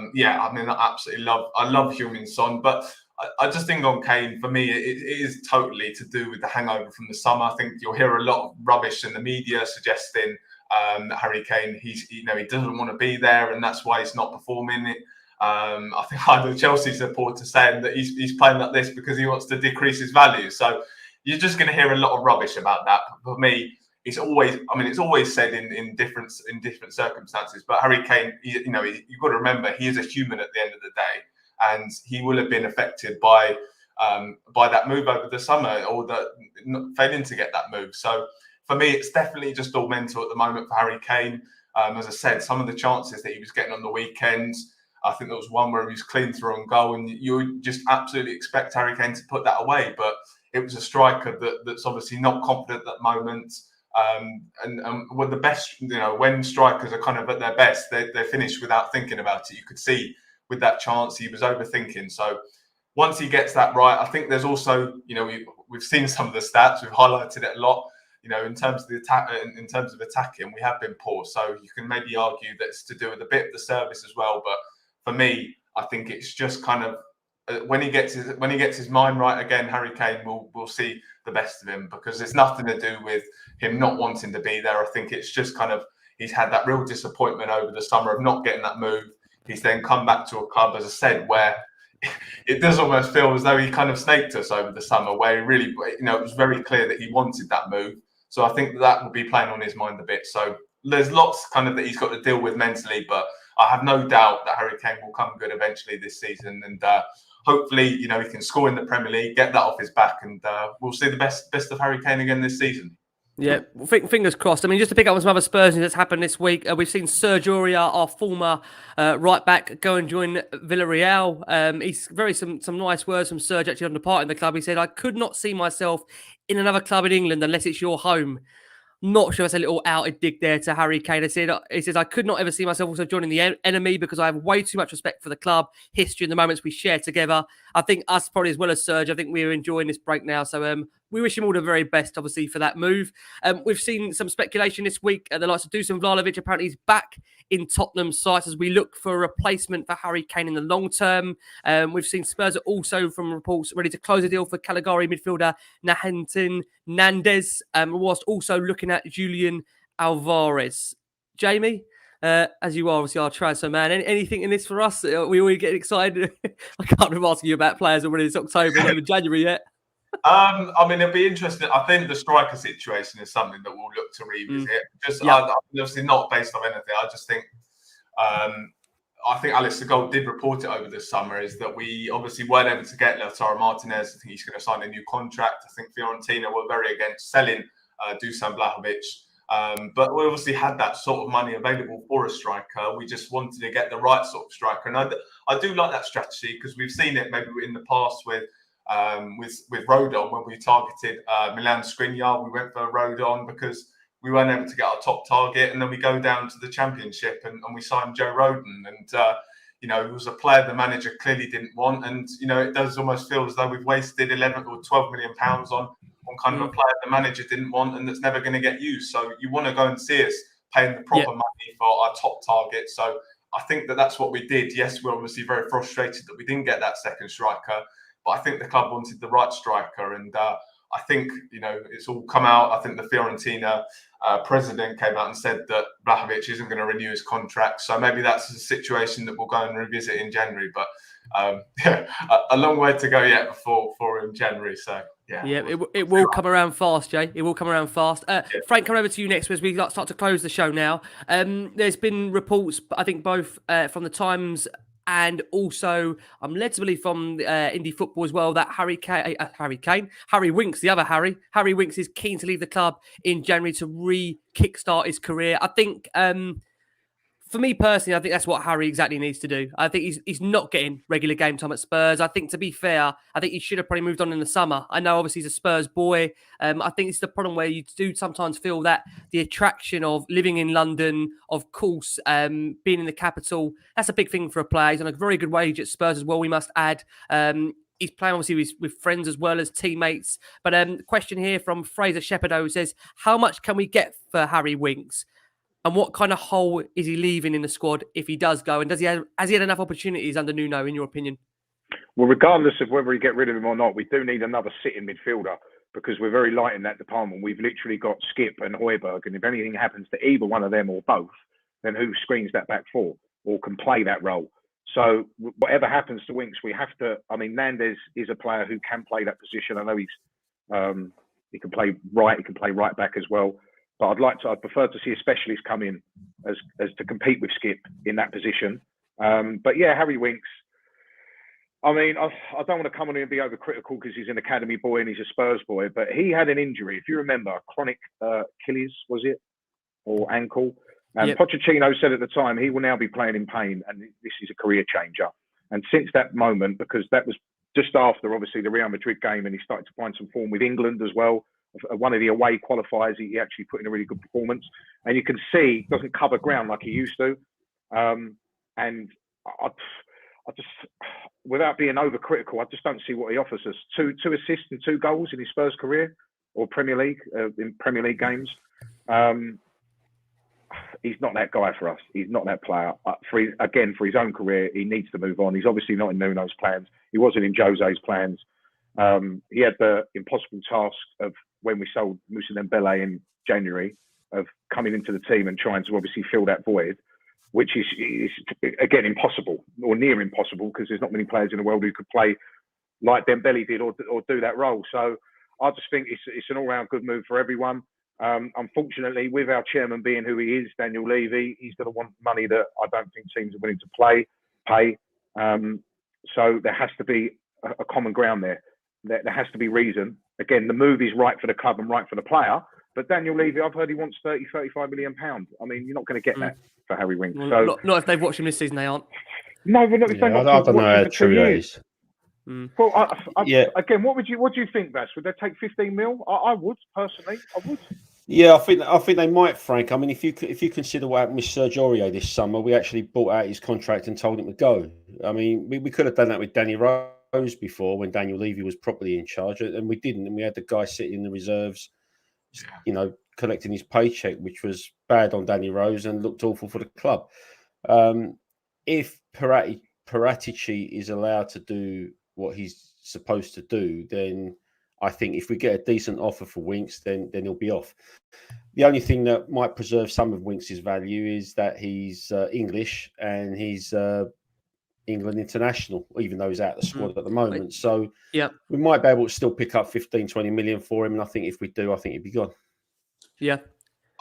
[SPEAKER 2] love Heung-min Son, but I just think on Kane, for me, it is totally to do with the hangover from the summer. I think you'll hear a lot of rubbish in the media suggesting that Harry Kane, he doesn't want to be there, and that's why he's not performing it. I think either Chelsea supporter saying that he's playing like this because he wants to decrease his value. So you're just going to hear a lot of rubbish about that. But for me, it's always said in different circumstances. But Harry Kane, you've got to remember, he is a human at the end of the day, and he will have been affected by that move over the summer, or failing to get that move. So for me, it's definitely just all mental at the moment for Harry Kane. As I said, some of the chances that he was getting on the weekends, I think there was one where he was clean through on goal, and you would just absolutely expect Harry Kane to put that away. But it was a striker that's obviously not confident at the moment. And with the best, when strikers are kind of at their best, they finish without thinking about it. You could see with that chance he was overthinking. So once he gets that right, I think there's also, we've seen some of the stats, we've highlighted it a lot. In terms of the attack, in terms of attacking, we have been poor. So you can maybe argue that it's to do with a bit of the service as well. But for me, I think it's just kind of when he gets his mind right again, Harry Kane will see the best of him, because it's nothing to do with him not wanting to be there. I think it's just kind of he's had that real disappointment over the summer of not getting that move. He's then come back to a club, as I said, where it does almost feel as though he kind of snaked us over the summer, where he really, it was very clear that he wanted that move. So I think that will be playing on his mind a bit. So there's lots kind of that he's got to deal with mentally, but I have no doubt that Harry Kane will come good eventually this season, and hopefully, he can score in the Premier League, get that off his back, and we'll see the best of Harry Kane again this season.
[SPEAKER 1] Yeah, fingers crossed. I mean, just to pick up on some other Spurs news that's happened this week, we've seen Serge Aurier, our former right back, go and join Villarreal. He's some nice words from Serge actually on departing the club. He said, "I could not see myself in another club in England unless it's your home." Not sure that's a little outed dig there to Harry Kane. He says, "I could not ever see myself also joining the enemy because I have way too much respect for the club, history, and the moments we share together." I think us probably as well as Serge, I think we're enjoying this break now. So we wish him all the very best, obviously, for that move. We've seen some speculation this week. The likes of Dusan Vlahovic apparently is back in Tottenham's sights as we look for a replacement for Harry Kane in the long term. We've seen Spurs are also, from reports, ready to close a deal for Caligari midfielder Nahantin Nandez, whilst also looking at Julian Alvarez. Jamie, as you are obviously our transfer man, anything in this for us? We always get excited. I can't remember asking you about players already. It's October, not even January yet.
[SPEAKER 2] It'll be interesting. I think the striker situation is something that we'll look to revisit. Obviously not based on anything. I just think, I think Alex de Gaulle did report it over the summer, is that we obviously weren't able to get Lautaro Martinez. I think he's going to sign a new contract. I think Fiorentina were very against selling Dusan Vlahovic. But we obviously had that sort of money available for a striker. We just wanted to get the right sort of striker. And I do like that strategy, because we've seen it maybe in the past with Rodon, when we targeted Milan Skriniar. We went for Rodon because we weren't able to get our top target, and then we go down to the Championship and we signed Joe Rodon, and it was a player the manager clearly didn't want, and it does almost feel as though we've wasted 11 or 12 million pounds on kind of a player the manager didn't want and that's never going to get used. So you want to go and see us paying the proper money for our top target. So I think that's what we did. Yes, we're obviously very frustrated that we didn't get that second striker, but I think the club wanted the right striker, and I think it's all come out. I think the Fiorentina president came out and said that Vlahovic isn't going to renew his contract, so maybe that's a situation that we'll go and revisit in January. But a long way to go yet for in January. So
[SPEAKER 1] it will come around fast, Jay. It will come around fast. Frank, coming over to you next as we start to close the show now. There's been reports, I think, both from the Times and also, I'm led to believe from Indie Football as well, that Harry Winks, the other Harry Winks is keen to leave the club in January to kickstart his career. I think, for me personally, I think that's what Harry exactly needs to do. I think he's not getting regular game time at Spurs. I think, to be fair, I think he should have probably moved on in the summer. I know obviously he's a Spurs boy. I think it's the problem where you do sometimes feel that the attraction of living in London, of course, being in the capital, that's a big thing for a player. He's on a very good wage at Spurs as well, we must add. He's playing obviously with friends as well as teammates. But question here from Fraser Sheppardo says, how much can we get for Harry Winks? And what kind of hole is he leaving in the squad if he does go? And has he had enough opportunities under Nuno, in your opinion?
[SPEAKER 3] Well, regardless of whether you get rid of him or not, we do need another sitting midfielder, because we're very light in that department. We've literally got Skip and Højbjerg, and if anything happens to either one of them or both, then who screens that back four or can play that role? So whatever happens to Winks, we have to. I mean, Nandez is a player who can play that position. I know he can play right. He can play right back as well. but I'd prefer to see a specialist come in as to compete with Skip in that position. But yeah, Harry Winks. I mean, I don't want to come on here and be overcritical because he's an academy boy and he's a Spurs boy, but he had an injury, if you remember, chronic Achilles, was it? Or ankle. And
[SPEAKER 1] Yep.
[SPEAKER 3] Pochettino said at the time he will now be playing in pain and this is a career changer. And since that moment, because that was just after, obviously, the Real Madrid game and he started to find some form with England as well. One of the away qualifiers, he actually put in a really good performance. And you can see he doesn't cover ground like he used to. And I just, without being overcritical, I just don't see what he offers us. Two assists and 2 goals in his Spurs career, or Premier League, in Premier League games. He's not that guy for us. He's not that player. For his own career, he needs to move on. He's obviously not in Nuno's plans. He wasn't in Jose's plans. He had the impossible task of when we sold Moussa Dembele in January of coming into the team and trying to obviously fill that void, which is again impossible or near impossible because there's not many players in the world who could play like Dembele did or do that role. So I just think it's an all-round good move for everyone. Unfortunately, with our chairman being who he is, Daniel Levy, he's going to want money that I don't think teams are willing to pay. So there has to be a common ground there. There has to be reason. Again, the move is right for the club and right for the player. But Daniel Levy, I've heard he wants 35 million pounds. I mean, you're not going to get that for Harry Winks.
[SPEAKER 1] Well,
[SPEAKER 3] So
[SPEAKER 1] not if they've watched him this season, they aren't.
[SPEAKER 3] no, but
[SPEAKER 4] I don't know how true that is.
[SPEAKER 3] Well, again, what do you think, Vass? Would they take 15 mil? I would personally. I would.
[SPEAKER 4] Yeah, I think they might, Frank. I mean, if you consider what happened with Serge Aurier this summer, we actually bought out his contract and told him to go. I mean, we could have done that with Danny Rose before when Daniel Levy was properly in charge, and we didn't. And we had the guy sitting in the reserves, collecting his paycheck, which was bad on Danny Rose and looked awful for the club. If Paratici is allowed to do what he's supposed to do, then I think if we get a decent offer for Winks, then he'll be off. The only thing that might preserve some of Winks' value is that he's English and he's England international, even though he's out of the squad at the moment. So we might be able to still pick up 15, 20 million for him. And I think if we do, I think he'd be gone.
[SPEAKER 1] Yeah.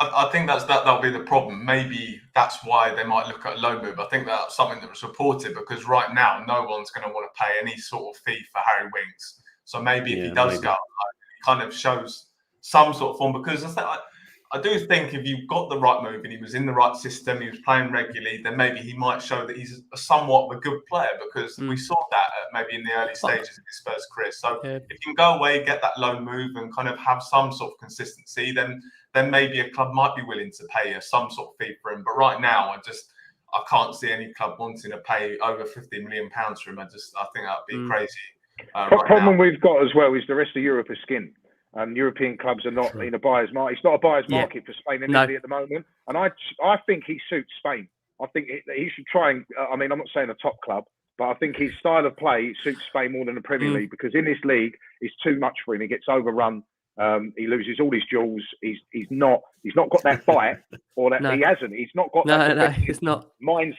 [SPEAKER 2] I think that'll be the problem. Maybe that's why they might look at a loan move. I think that's something that was reported because right now no one's going to want to pay any sort of fee for Harry Winks. So maybe if he does go, it kind of shows some sort of form. Because I do think if you've got the right move and he was in the right system, he was playing regularly, then maybe he might show that he's somewhat of a good player because we saw that maybe in the early stages of his first career. So if you can go away, get that loan move and kind of have some sort of consistency, then maybe a club might be willing to pay some sort of fee for him. But right now, I can't see any club wanting to pay over £50 million for him. I think that'd be crazy.
[SPEAKER 3] The problem we've got as well is the rest of Europe is skin. European clubs are not in a buyer's market. It's not a buyer's market for Spain and Italy at the moment. And I think he suits Spain. I think he should try and, I mean, I'm not saying a top club, but I think his style of play suits Spain more than the Premier League because in this league, it's too much for him. He gets overrun. He loses all his jewels. He's not got that bite, or that he hasn't. He's not got that.
[SPEAKER 1] No, it's not.
[SPEAKER 3] He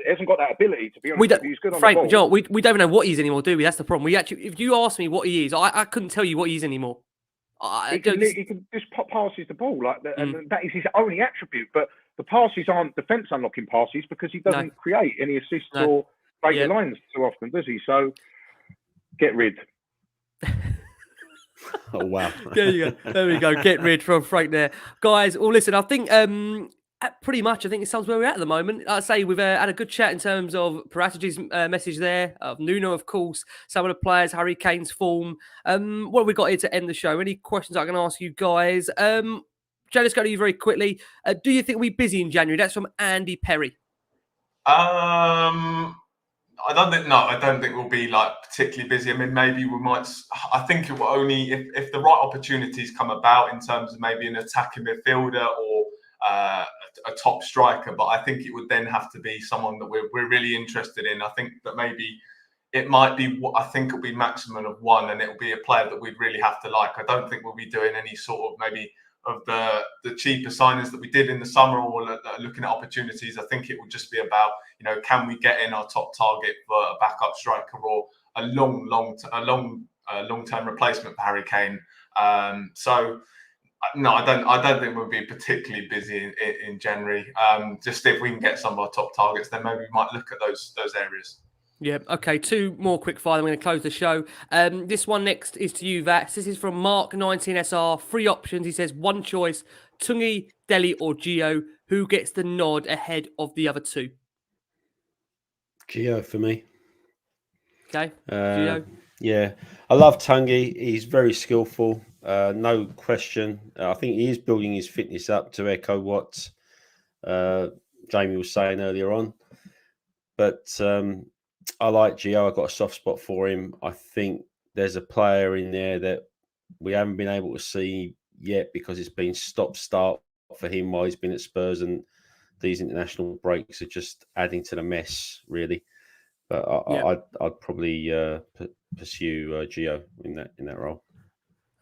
[SPEAKER 3] hasn't got that ability. To be honest, with you. He's good on the ball.
[SPEAKER 1] John, we don't even know what he is anymore, do we? That's the problem. We actually, if you ask me what he is, I couldn't tell you what he is anymore.
[SPEAKER 3] He can just passes the ball like that, and that is his only attribute. But the passes aren't defence unlocking passes because he doesn't create any assists or break the lines too often, does he? So get rid.
[SPEAKER 4] Oh wow!
[SPEAKER 1] There you go. There we go. Get rid from Frank there, guys. Well, listen. I think pretty much. I think it sounds where we're at the moment. I'd say we've had a good chat in terms of Paratici's message there, of Nuno, of course, some of the players, Harry Kane's form. What have we got here to end the show? Any questions I can ask you guys? Joe, let's go to you very quickly. Do you think we'll be busy in January? That's from Andy Perry.
[SPEAKER 2] I don't think we'll be particularly busy. I mean, maybe we might. I think it will only if the right opportunities come about in terms of maybe an attacking midfielder or a top striker. But I think it would then have to be someone that we're really interested in. I think that maybe it might be. I think it'll be maximum of one, and it'll be a player that we'd really have to like. I don't think we'll be doing any sort of maybe of the cheaper signings that we did in the summer or looking at opportunities. I think it will just be about, can we get in our top target for a backup striker or a long-term replacement for Harry Kane. So No, I don't think we'll be particularly busy in January. Just if we can get some of our top targets, then maybe we might look at those areas.
[SPEAKER 1] Yeah, okay, 2 more quick fire, then we're going to close the show. This one next is to you, Vass. This is from Mark19SR. 3 options. He says, 1 choice, Tungi, Delhi or Gio. Who gets the nod ahead of the other 2?
[SPEAKER 4] Gio for me.
[SPEAKER 1] Okay, Gio.
[SPEAKER 4] Yeah, I love Tungi. He's very skillful, no question. I think he is building his fitness up to echo what Jamie was saying earlier on. But I like Gio. I've got a soft spot for him. I think there's a player in there that we haven't been able to see yet because it's been stop-start for him while he's been at Spurs, and these international breaks are just adding to the mess, really. But I'd probably pursue Gio in that role.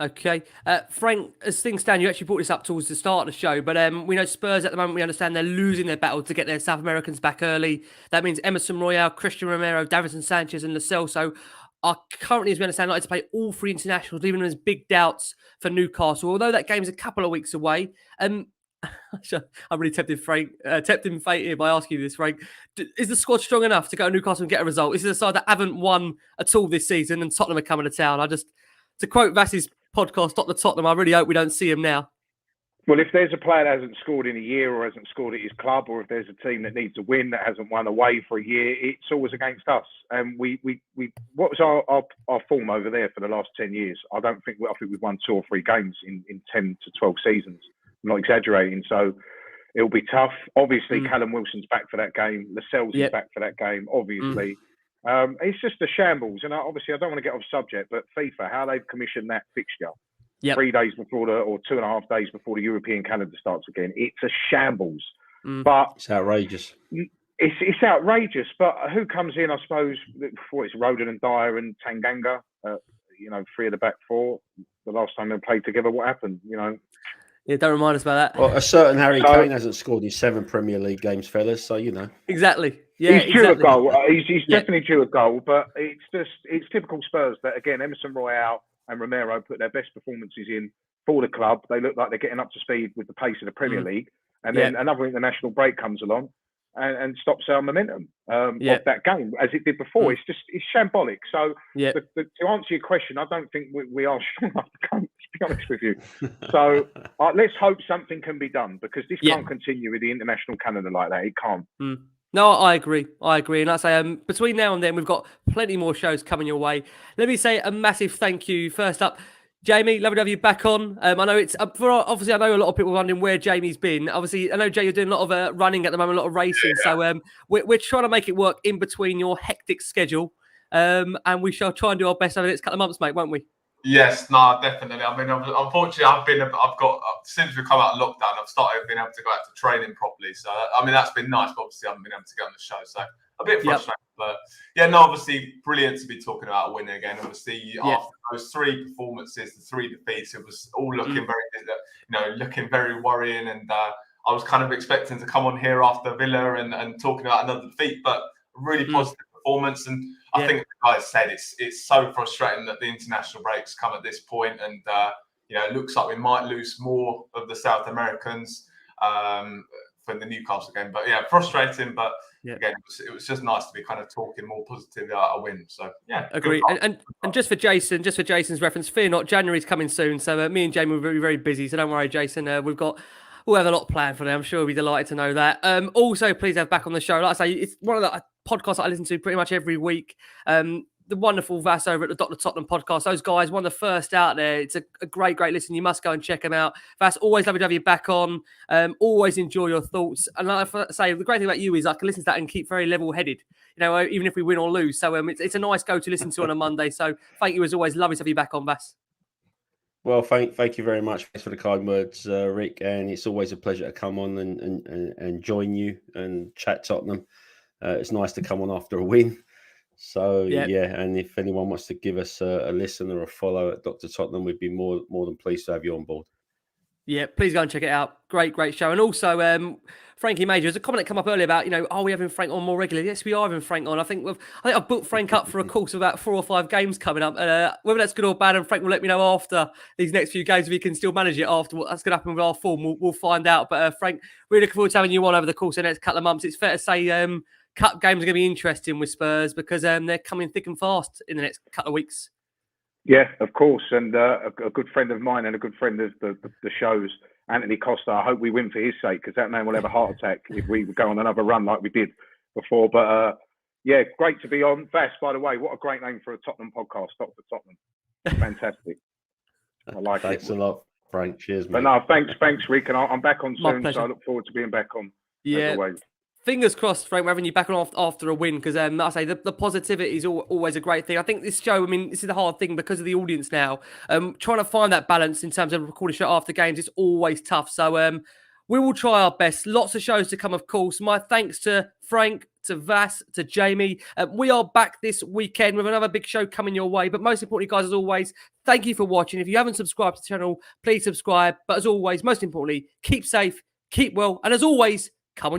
[SPEAKER 1] Okay. Frank, as things stand, you actually brought this up towards the start of the show, but we know Spurs at the moment, we understand they're losing their battle to get their South Americans back early. That means Emerson Royale, Christian Romero, Davinson Sanchez and Lo Celso are currently, as we understand, likely to play all 3 internationals, even there's big doubts for Newcastle, although that game's a couple of weeks away. I'm really tempting fate here by asking you this, Frank. Is the squad strong enough to go to Newcastle and get a result? This is a side that haven't won at all this season, and Tottenham are coming to town. To quote Vass's podcast, Dr Tottenham, I really hope we don't see him now.
[SPEAKER 3] Well, if there's a player that hasn't scored in a year or hasn't scored at his club, or if there's a team that needs a win that hasn't won away for a year, it's always against us. And we what was our form over there for the last 10 years? I think we've won 2 or 3 games in 10 to 12 seasons. I'm not exaggerating. So it'll be tough. Obviously, Callum Wilson's back for that game. Lascelles is back for that game, obviously. It's just a shambles. And obviously, I don't want to get off subject, but FIFA, how they've commissioned that fixture 3 days before or 2.5 days before the European calendar starts again. It's a shambles. But
[SPEAKER 4] it's outrageous.
[SPEAKER 3] It's outrageous. But who comes in, I suppose, before it's Roden and Dyer and Tanganga, 3 of the back 4. The last time they played together, what happened,
[SPEAKER 1] Yeah, don't remind us about that.
[SPEAKER 4] Well, a certain Harry Kane hasn't scored in 7 Premier League games, fellas. So
[SPEAKER 1] exactly. Yeah,
[SPEAKER 3] he's due a goal. He's definitely due a goal. But it's typical Spurs that again, Emerson Royale and Romero put their best performances in for the club. They look like they're getting up to speed with the pace of the Premier League, and then another international break comes along and stops our momentum of that game as it did before. It's shambolic. So to answer your question, I don't think we are strong enough to come. To be honest with you, so let's hope something can be done because this can't continue with the international calendar like that. It can't.
[SPEAKER 1] No, I agree. And like I say, between now and then, we've got plenty more shows coming your way. Let me say a massive thank you. First up, Jamie, lovely to have you back on. I know it's obviously I know a lot of people wondering where Jamie's been. Obviously, I know Jay, you're doing a lot of running at the moment, a lot of racing. Yeah. So we're trying to make it work in between your hectic schedule, and we shall try and do our best over the next couple of months, mate, won't we?
[SPEAKER 2] Yes, no, definitely. I mean, unfortunately, I've got since we've come out of lockdown, I've started being able to go out to training properly. So I mean, that's been nice. But obviously, I haven't been able to get on the show, so a bit frustrating. But yeah, no, obviously, brilliant to be talking about a win again. Obviously, after those 3 performances, the 3 defeats, it was all looking looking very worrying. And I was kind of expecting to come on here after Villa and talking about another defeat, but really positive performance. And I think the guys said it's so frustrating that the international breaks come at this point, and it looks like we might lose more of the South Americans for the Newcastle game. But yeah, frustrating. But again, it was just nice to be kind of talking more positively about a win. So yeah,
[SPEAKER 1] agree. And just for Jason's reference, fear not, January's coming soon. So me and Jamie will be very, very busy. So don't worry, Jason. We'll have a lot planned for them. I'm sure we'll be delighted to know that. Also, please have back on the show. Like I say, it's one of the podcasts that I listen to pretty much every week. The wonderful Vass over at the Dr Tottenham podcast. Those guys, one of the first out there. It's a great, great listen. You must go and check them out. Vass, always lovely to have you back on. Always enjoy your thoughts. And like I say, the great thing about you is I can listen to that and keep very level-headed, even if we win or lose. So it's a nice go to listen to on a Monday. So thank you as always. Lovely to have you back on, Vass.
[SPEAKER 4] Well, thank you very much for the kind words, Rick. And it's always a pleasure to come on and join you and chat Tottenham. It's nice to come on after a win. So and if anyone wants to give us a listen or a follow at Dr Tottenham, we'd be more than pleased to have you on board.
[SPEAKER 1] Yeah, please go and check it out. Great show. And also, Frankie Major, there's a comment that come up earlier about, are we having Frank on more regularly? Yes, we are having Frank on. I think I've booked Frank up for a course of about 4 or 5 games coming up. Whether that's good or bad, and Frank will let me know after these next few games if he can still manage it after what that's going to happen with our form. We'll find out. But Frank, really looking forward to having you on over the course of the next couple of months. It's fair to say cup games are going to be interesting with Spurs because they're coming thick and fast in the next couple of weeks.
[SPEAKER 3] Yeah, of course. And a good friend of mine and a good friend of the show's, Anthony Costa. I hope we win for his sake, because that man will have a heart attack if we go on another run like we did before. But yeah, great to be on. Vass, by the way, what a great name for a Tottenham podcast, Dr Tottenham. Fantastic. I like
[SPEAKER 4] Thanks
[SPEAKER 3] it.
[SPEAKER 4] Thanks a lot, Frank. Cheers, mate.
[SPEAKER 3] But no, thanks, Rick. And I'm back on
[SPEAKER 1] My
[SPEAKER 3] soon,
[SPEAKER 1] pleasure.
[SPEAKER 3] so I look forward to being back on.
[SPEAKER 1] Yeah.
[SPEAKER 3] As always.
[SPEAKER 1] Fingers crossed, Frank, we're having you back on after a win because, like I say, the positivity is always a great thing. I think this show, this is the hard thing because of the audience now. Trying to find that balance in terms of recording a show after games is always tough. So we will try our best. Lots of shows to come, of course. My thanks to Frank, to Vass, to Jamie. We are back this weekend with another big show coming your way. But most importantly, guys, as always, thank you for watching. If you haven't subscribed to the channel, please subscribe. But as always, most importantly, keep safe, keep well. And as always, come on, you.